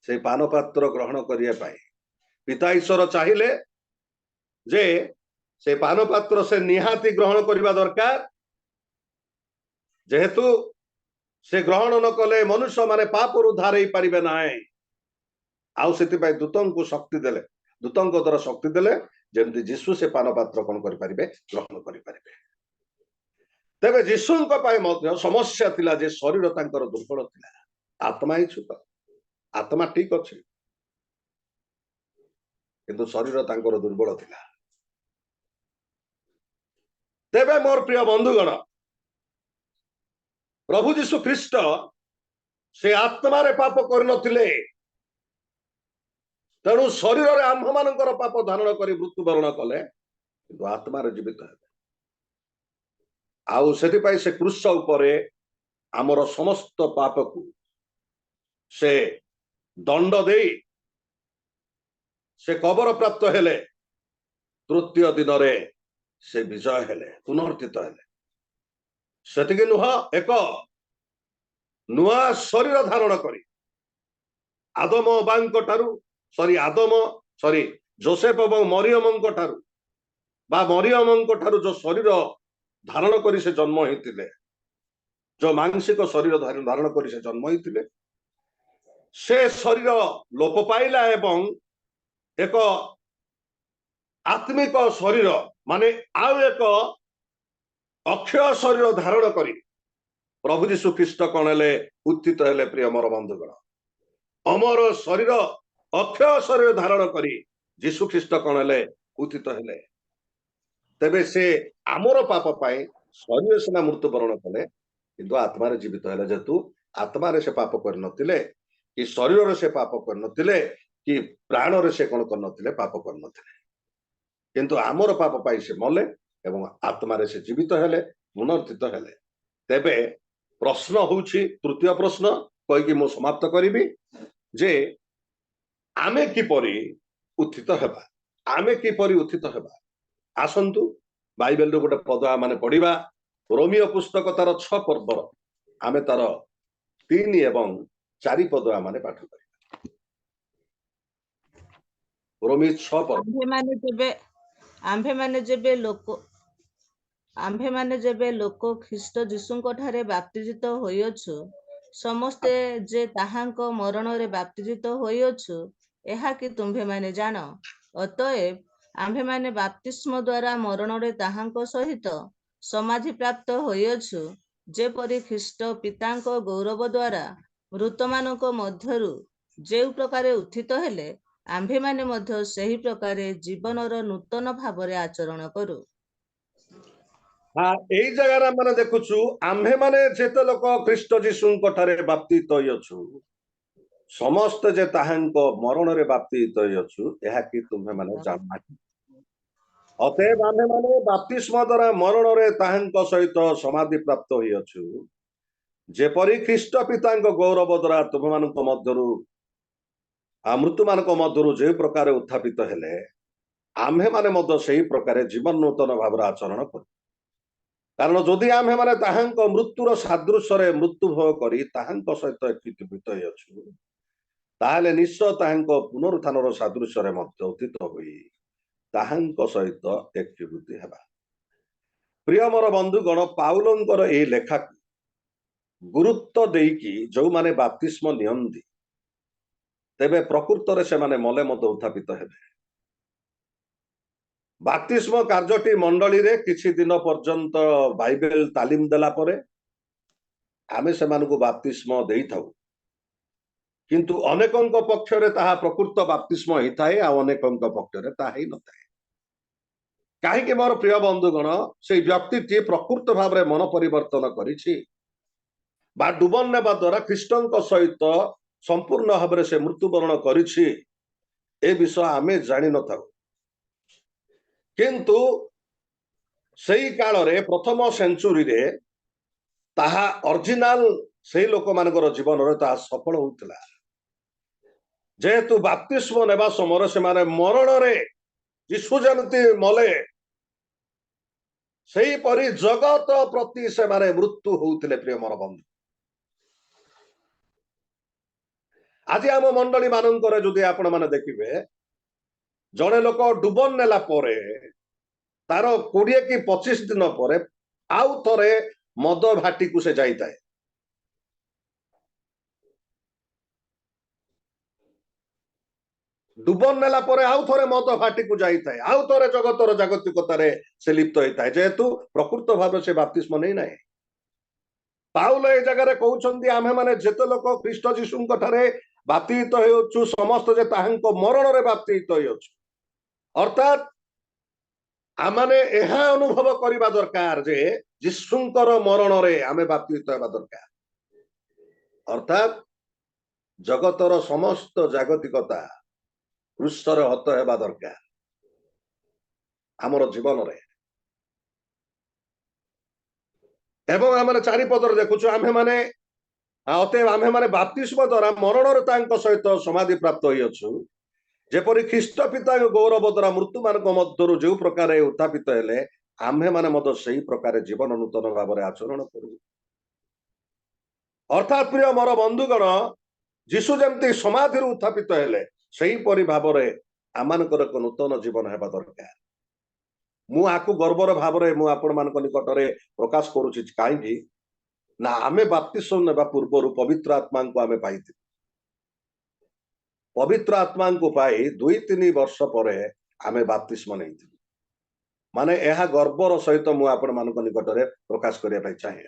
से पान पात्र ग्रहण करिया पाए पिता ईश्वर चाहिए जे से पान पात्र से निहाती ग्रहण करने दरकार जेहेतु से ग्रहण न कले मनुष्य माने पाप उद्धार हो पारे ना आउ से दूतों को शक्ति देले दूतों द्वारा शक्ति देले जमती जीशु से पान पात्र कौन करें ग्रहण करें तेरे जीशु समस्या थिला जे शरीर तांकर दुर्बल थिला आत्मा इच्छुक आत्मा ठीक अच्छे किंतु शरीर तांकर दुर्बल थिला तेबे मोर प्रिय बंधुगण प्रभु जीशु ख्रीस्ट से आत्मा रे पाप करनथिले तेणु शरीर रे आम्भ मानकर पाप धारण करी मृत्युवरण कले किंतु आत्मा रे जीवित हेबे आउ सेति पई से क्रूस उपरे आमर समस्त पाप को से दंड देई से कबर प्राप्त हेले तृतीय दिन रे से विजय हेले पुनर्थित हेले सेतिके नुह एक नुआ शरीर धारण करी आदम बांक ठारू सॉरी जोसेफ एवं मरियम ठारू बा मरियम ठारू जो शरीर धारण करी से जन्म होते जो मानसिक शरीर धारण करी से जन्म होते से शरीर लोप पाइला एवं एक आत्मिक शरीर माने आउ एक अक्षय शरीर धारण करी प्रभु जीशु ख्रीस्ट कौन हेले उत्थित हेले प्रिय मोर बंधुगण अमर शरीर अक्षय शरीर धारण करी जीशु ख्रीस्ट कौन हेले उत्थित हेले तेबे से आमर पाप पाए शरीर सीना मृत्युवरण कले किंतु आत्मा जीवित हेले जेतु आत्मा से पाप कर कि शरीर से पाप कर कि प्राण रे से कौन कर पाप कर किंतु आमर पाप पाई से मले एवं आत्मा से जीवित हेले पुनर्थित हेले तेबे प्रश्न होउछि तृतीय प्रश्न कहीकि मु समाप्त करी जे आमे किपरि उत्थित हेबा आमे किपरि उत्थित हेबा आसंतु बाइबल रो गोटे पद माने पढ़िबा रोमियो पुस्तक तार 6 पर्व आमे तार 3 एवं 4 पद माने पाठ करिबा रोमी 6 पर्व आम्भे माने जेबे लोक ख्रीष्ट जीशुଙ୍କ ଠାରେ ବାପ୍ତିଜିତ ହୋଇଅଛୁ ସମସ୍ତେ ଯେ ତାହାଙ୍କ ମରଣରେ ବାପ୍ତିଜିତ ହୋଇଅଛୁ ଏହା କି ତୁମ୍ଭେମାନେ ଜାଣ ଅତଏବ ଆମ୍ଭେମାନେ ବାପ୍ତିସ୍ମ ଦ୍ୱାରା ମରଣରେ ତାହାଙ୍କ ସହିତ ସମାଧି ପ୍ରାପ୍ତ ହୋଇଅଛୁ ଯେପରି ଖ୍ରୀଷ୍ଟ ପିତାଙ୍କ ଗୌରବ ଦ୍ୱାରା ମୃତମାନଙ୍କ ମଧ୍ୟରୁ ଯେଉଁ ପ୍ରକାରେ ଉତ୍ଥିତ ହେଲେ ଆମ୍ଭେମାନେ ମଧ୍ୟ ସେହି ପ୍ରକାରେ ଜୀବନର ନୂତନ ଭାବରେ ଆଚରଣ କରୁ। हाँ यही जगह मैंने देखुचु आम्भे माने जेते लोक ख्रीष्ट जीशुଙ୍କ ठारे बाप्तित होइछु समस्त जे ताहांक मरण रे बाप्तित होइछु एहा कि तुम्हे माने जाना अतएव आम्भे माने बाप्तिस्म द्वारा मरण रे ताहांक सहित समाधि प्राप्त होइछु जेपरि ख्रीष्ट पितांक गौरव द्वारा तुम्हे मानक मध्यरु मृत्यु मानक मध्यरु जे प्रकार उत्थापित हेले आम्भे माने मध्य सेही प्रकार जीवन नूतन भाव आचरण करू कारण जदि आम्भे माने ताहांक मृत्युर सादृश्य मृत्यु भोग करी ताहांक सहित एकीकृत होइछु ताहले निश्चय ताहांक पुनरुत्थानर सादृश्य मध्य उत्थित होई ताहांक सहित एकीकृत हेबा प्रिय मोर बंधुगण पाउलंकर ए लेखा गुरुत्व देकी जो माने बाप्तिस्म नियंती तेबे प्रकृत रे से माने मले मत उत्थापित हेबे बाप्तिस्म कार्यटी मंडली रे किछि दिन पर्यंत बाइबल तालीम देला परे आमे सेमानकु बाप्तिस्म देई थाउ किंतु अनेकंक पक्ष रे ताहा प्रकृत बाप्तिस्म ही थाए आ अनेकंक पक्ष रे ताहा ही न थाए काहे कि मोर प्रिय बंधुगण से व्यक्तिटी प्रकृत भाव रे मन परिवर्तन करिछि बा डुबन नेबा द्वारा ख्रीष्टंक सहित संपूर्ण भाव रे से मृत्युवरण करिछि ए विषय आमे जानि न थाउ किंतु सही काल रे प्रथम सेंचुरी रे ताहा ओरिजिनल सही लोक मानकर जीवन रे ताहा सफल होउतला जेहेतु बाप्तिस्म नेबा समय से माने मरण रे यीशु जमती मले सही परि जगत प्रति से माने मृत्यु होउतले प्रिय मोर बंधु आज आम मंडली मानकर जदि आपण माने देखिबे जड़े लोक डुबन नेला परे तार 20 कि 25 दिन पर आउ थरे मद भाटी को से जाता है। डुबन नेला परे आउ थरे मद भाटी को जाता है, आउ थरे जगतर जागतिकतार से लिप्त होता है, जेहेतु प्रकृत भाव से बाप्तिस्म नहीं ना। पाउल ए जगह कहउछन्ती आमे माने जेते लोक ख्रीष्ट जीशुंक ठारे बाप्तित होछु समस्त जे ताहांको मरण रे बाप्तित होछु, अर्थात आमाने एहा अनुभव करिबा दरकार जे जीशुंकर मरण रे आमे बाप्तित हेबा दरकार, अर्थात जगतर समस्त जागतिकता क्रूसरे हत हेबा दरकार आमर जीवन रे। एवं आम चारिपदर देखुछु आमे माने अतएव आमे माने बाप्तिस्म द्वारा मरण तांको सहित समाधि प्राप्त होइछु, जेपरि ख्रीष्ट पिता गौरव द्वारा मृत्यु मान मध्य जो प्रकार उत्थापित हेले आम्हे माने मद सही प्रकार जीवन नूतन भाव में आचरण करू। अर्थात प्रिय मोर बंधुगण जीशु जमती समाधि उत्थापित हेले सही परि भाव में आमानकर एक नूतन जीवन हेबा दरकार। मु आकु गर्वर भाव में मु आपण मान निकट में प्रकाश करुछि काईकि ना आमे बाप्तिस्म नेबा पूर्व पवित्र आत्मा को आमे पाइथि। पवित्र आत्मा को पाई 2-3 वर्ष पर आमे बाप्तिस्म नहीं थी। माने यह गर्वर सहित मु आपण मान निकट में प्रकाश करने चाहे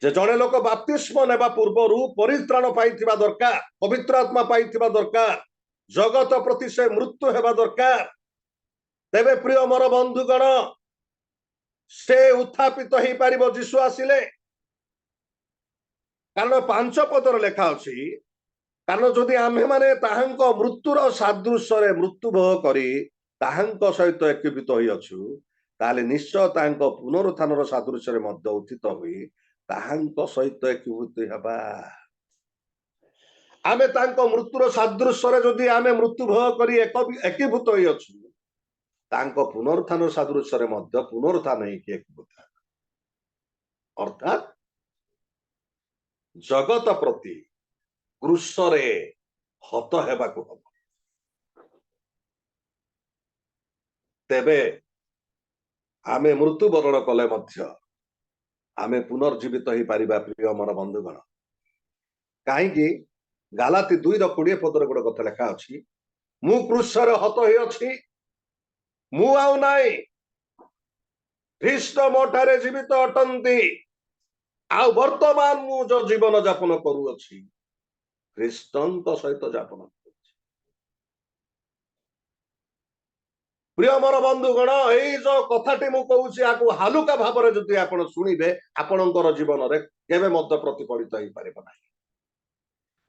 जे जड़े लोक बाप्तिस्म नेबा पूर्व परित्राण पाइथिबा दरकार, पवित्र आत्मा पाइथिबा दरकार, जगत प्रति से मृत्यु हेबा दरकार। तेबे प्रिय मोर बंधुगण से उत्थापित हो पारिबो जीशु आसिले, कारण 5 पदर लेखा अछि कारण जदि आम्हे माने ताहांको मृत्युर सादृश्य मृत्यु भोग करी ताहांको सहित एकीभूत होई अछु ताले निश्चय ताहांको पुनरुत्थानर सादृश्य मध्य उत्थित होई ताहांको सहित एकीभूत हेबा। आमे ताहांको मृत्युर सादृश्य जदि आमे मृत्यु भोग करी एकीभूत होई अछु ताहांको पुनरुत्थानर सादृश्य मध्य पुनरुत्थान हेकि एकीभूत। अर्थात जगत प्रति क्रूसरे हत हेबाकु हब। तेबे आमे मृत्युवरण कले मध्य आमे पुनर्जीवित हो पारिबा प्रिय मोर बंधुगण। काहेकि गालाती 2:20 पदर गोटे कथा लेखा अछि मु क्रूसरे हत होई अछि, मु आउ नाई ख्रीष्ट मोठारे जीवित अटंती, आ वर्तमान मु जो जीवन यापन करू अछि ख्रीष्टंक सहित यापन। प्रिय मोर बंधुगण यही जो कथाटी मु कहूछि आकु हालुका भाव में जदि आपण सुनिबे आपणकर जीवन रे केबे मध्य प्रतिफलित होई पारिबो नाही।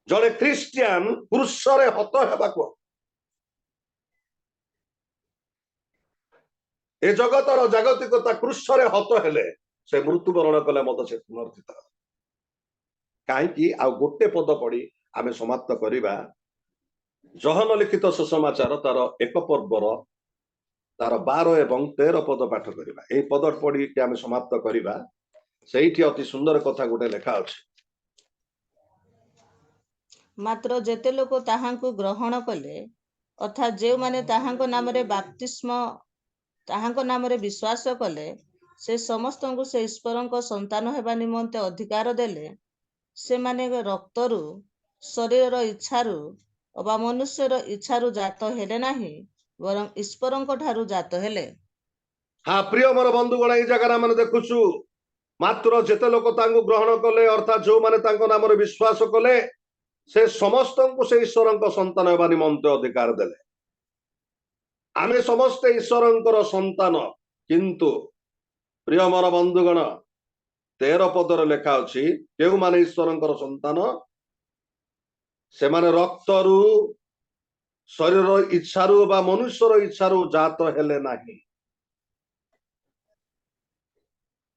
जड़े क्रिश्चियन क्रूसरे हत हेबाकु ए जगतर जागतिकता क्रूसरे हत हेले से मृत्युवरण कले मत से पुनर्जित। काहेकि आ गोटे पद पढ़ी आमे समाप्त करिबा जहन लिखित सुसमाचार तार 1 पर्वर तार 12 एवं 13 पद पाठ करिबा। ए पद पढ़ी के आमे समाप्त करिबा। सेठी अति सुंदर कथा गोटे लेखा अछि। मात्र जेते लोक ताहांकु ग्रहण कले अर्थात जे माने ताहांको नाम रे बाप्तिस्म ताहांको नाम रे विश्वास कले से समस्त को से ईश्वरंको संतान हेबा निमंते अधिकार देले। से माने रक्तरु शरीर इच्छारु अबा मनुष्यर इच्छारु जात हेले नाही वरं ईश्वरंको ठारु जात हेले। हाँ प्रिय मोर बंधुगण ए जगह माने देखुछु मात्र जेते लोक तांको ग्रहण कले अर्थात जो माने तांको नाम रे विश्वास कले से समस्त को से ईश्वरंको संतान हेबा निमंते अधिकार देले। आमे समस्त ईश्वरंकर संतान किंतु प्रिय मोर बंधुगण 13 पदर लेखा अछि केउ माने ईश्वरंकर संतान से माने रक्तरु शरीर इच्छारु बा मनुष्यर इच्छारु जात हेले नाही।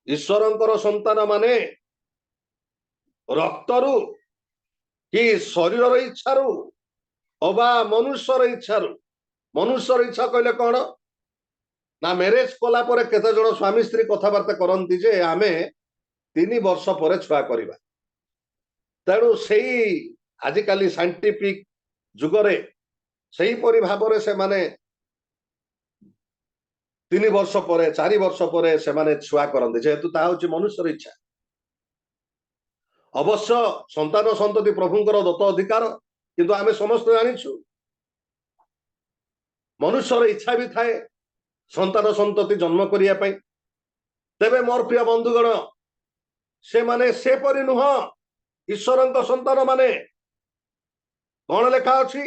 ईश्वरंकर संतान माने रक्तरु कि शरीर इच्छारु अबा मनुष्यर इच्छारु। मनुष्यर इच्छा कहले कौन ना मैरेज कला परे केते जण स्वामी स्त्री कथाबार्ता करंती जे आमे 3 वर्ष पर छुआ करिबा तेणु से आजिकाली साइंटिफिक जुगरे सेहीपरि भाव से माने 3 वर्ष पर 4 वर्ष पर से माने छुआ करते जेहेतु ता हूँ मनुष्यर इच्छा अवश्य संतान संतति प्रभुंकर दत्त अधिकार किंतु आमे समस्त जानिछु मनुष्यर इच्छा भी थाए संतान संतति जन्म करिया पई तेबे मोर प्रिय बंधुगण से माने से परि नुह ईश्वरंक संतान माने कौन लेखा अछि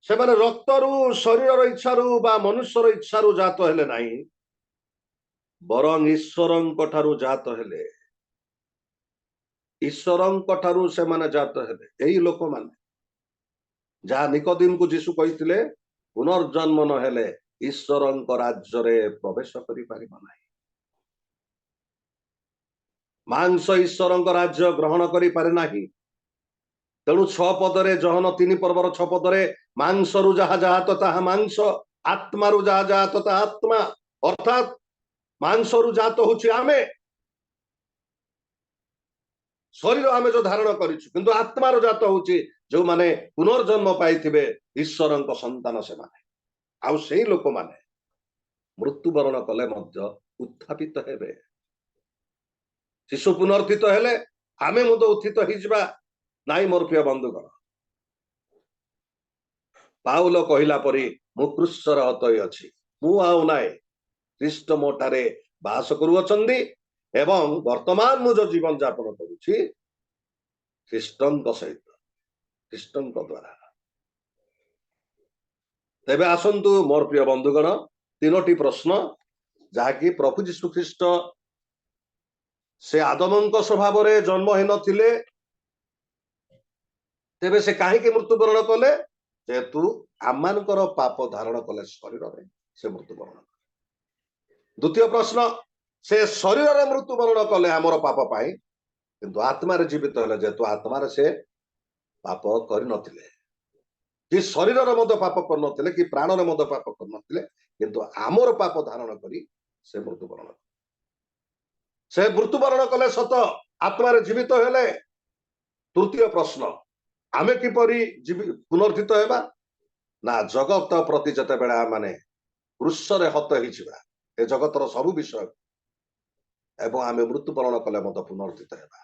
से माने रक्तरु शरीर इच्छारु बा मनुष्यर इच्छारु जात हेले नाही बरं ईश्वरंक ठारु जात हेले ईश्वरंक ठारु से माने जात हेले एही लोक माने जहा निकोदिम को जीशु कहिथिले पुनर्जन्म न हेले ईश्वरंक राज्य रे प्रवेश करि परिबा नाही मांस ईश्वरंक राज्य ग्रहण करि पारे नाही तेणु 6 पदरे जहन 3 पर्वर 6 पदरे मांस रु जहा जहा तो ताहा मांस आत्मा रु जहा जहा तो ताहा आत्मा अर्थात मांस रु जात होछि आमे शरीर आमे जो धारण करिछु किंतु आत्मा रु जात होछि जो माने पुनर्जन्म पाइथिबे ईश्वरंक संतान से माने आउ सेही लोक माने मृत्युवरण कले मध्य उत्थापित हेबे शिशु पुनर्थित हेले आमे मध्य उत्थित हिजबा नाई मोर प्रिय बंधुगण पाउल कहिला परी मु क्रूसर हतई अछि मु आउ नाय ख्रीष्ट मोटारे बास करूअछन्ति एवं वर्तमान मु जो जीवन यापन करूछि ख्रीष्टंक सहित ख्रीष्टंक द्वारा तेबे आसंतु मोर प्रिय बंधुगण 3टी प्रश्न जहाँकि प्रभु जीशु ख्रीष्ट से आदमंक स्वभाव रे जन्म हे नथिले तेबे से काहे मृत्युवरण कले जेहेतु आमानकर पाप धारण कले शरीर रे से मृत्युवरण कले द्वितीय प्रश्न से शरीर रे मृत्युवरण कले हमर पाप पाई किंतु आत्मा रे जीवित हले जेहेतु आत्मा रे से पाप करि नथिले कि शरीर रे मद पाप कर नथिले कि प्राण रे मद पाप कर नथिले किंतु आमर पाप धारण करी से मृत्युवरण कले सत आत्मा रे जीवित हेले तृतीय प्रश्न आमे किपरि पुनर्थित हेबा ना जगत प्रति जते बेला माने क्रूसरे हत हिजिबा ए जगतर सबु विषय एवं आमे मृत्युवरण कले मत पुनर्थित हेबा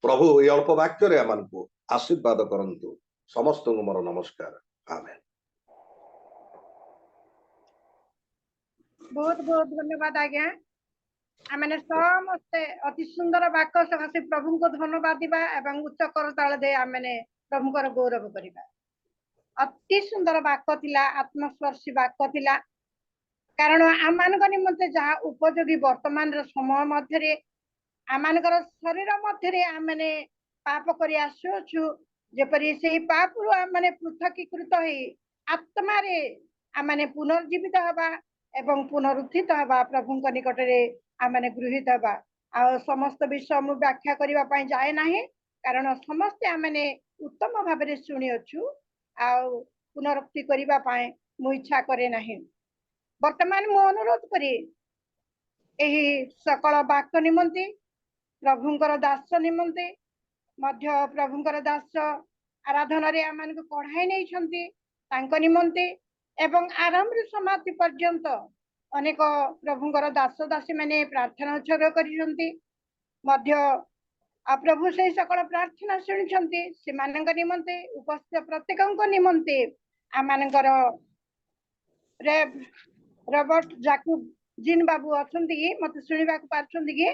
प्रभु ए अल्प वाक्य रे आमानकु आशीर्वाद करंतु समस्त मोर नमस्कार आमेन बहुत बहुत धन्यवाद आज्ञा आमने समस्ते अति सुंदर वाक्य सकाशे प्रभु को धन्यवाद दिबा एवं उच्च करताल दे आमने प्रभु को गौरव करिबा अति सुंदर वाक्य थिला आत्मस्पर्शी वाक्य थिला कारण आमानक निमंते जहा उपयोगी वर्तमान रो समय मध्यरे आमानकर शरीर मध्यरे आमने पाप करि आसुछु जेपरि सेही पाप रो आमने पृथकीकृत होई आत्मा रे आमने पुनर्जीवित हबा एवं पुनरुत्थित हबा प्रभु को निकट रे आमने गृहीत हबा आ समस्त विषय मु व्याख्या करिबा पई जाय नाही कारण समस्त आमने उत्तम भाव रे सुनि अछु आ पुनरुक्ति करिबा पई मु इच्छा करे नाही वर्तमान मु अनुरोध करी एही सकल वाक्य निमंते प्रभुंकर दास निमंते मध्य प्रभुंकर दास आराधना रे आमान को पढ़ाई नै छंती तांको निमंते एवं आरंभ रे समाप्ति पर्यंत अनेक प्रभुंकर दास दासी माने प्रार्थना उत्सर्ग करिसंती मध्य आ प्रभु से सकल प्रार्थना शुणुछंती से मानक निमंते उपस्थित प्रत्येकଙ୍କ निमंते आमानकर रॉबर्ट जाकुब जिन बाबू अछंती मते सुनिबा को पाछंती कि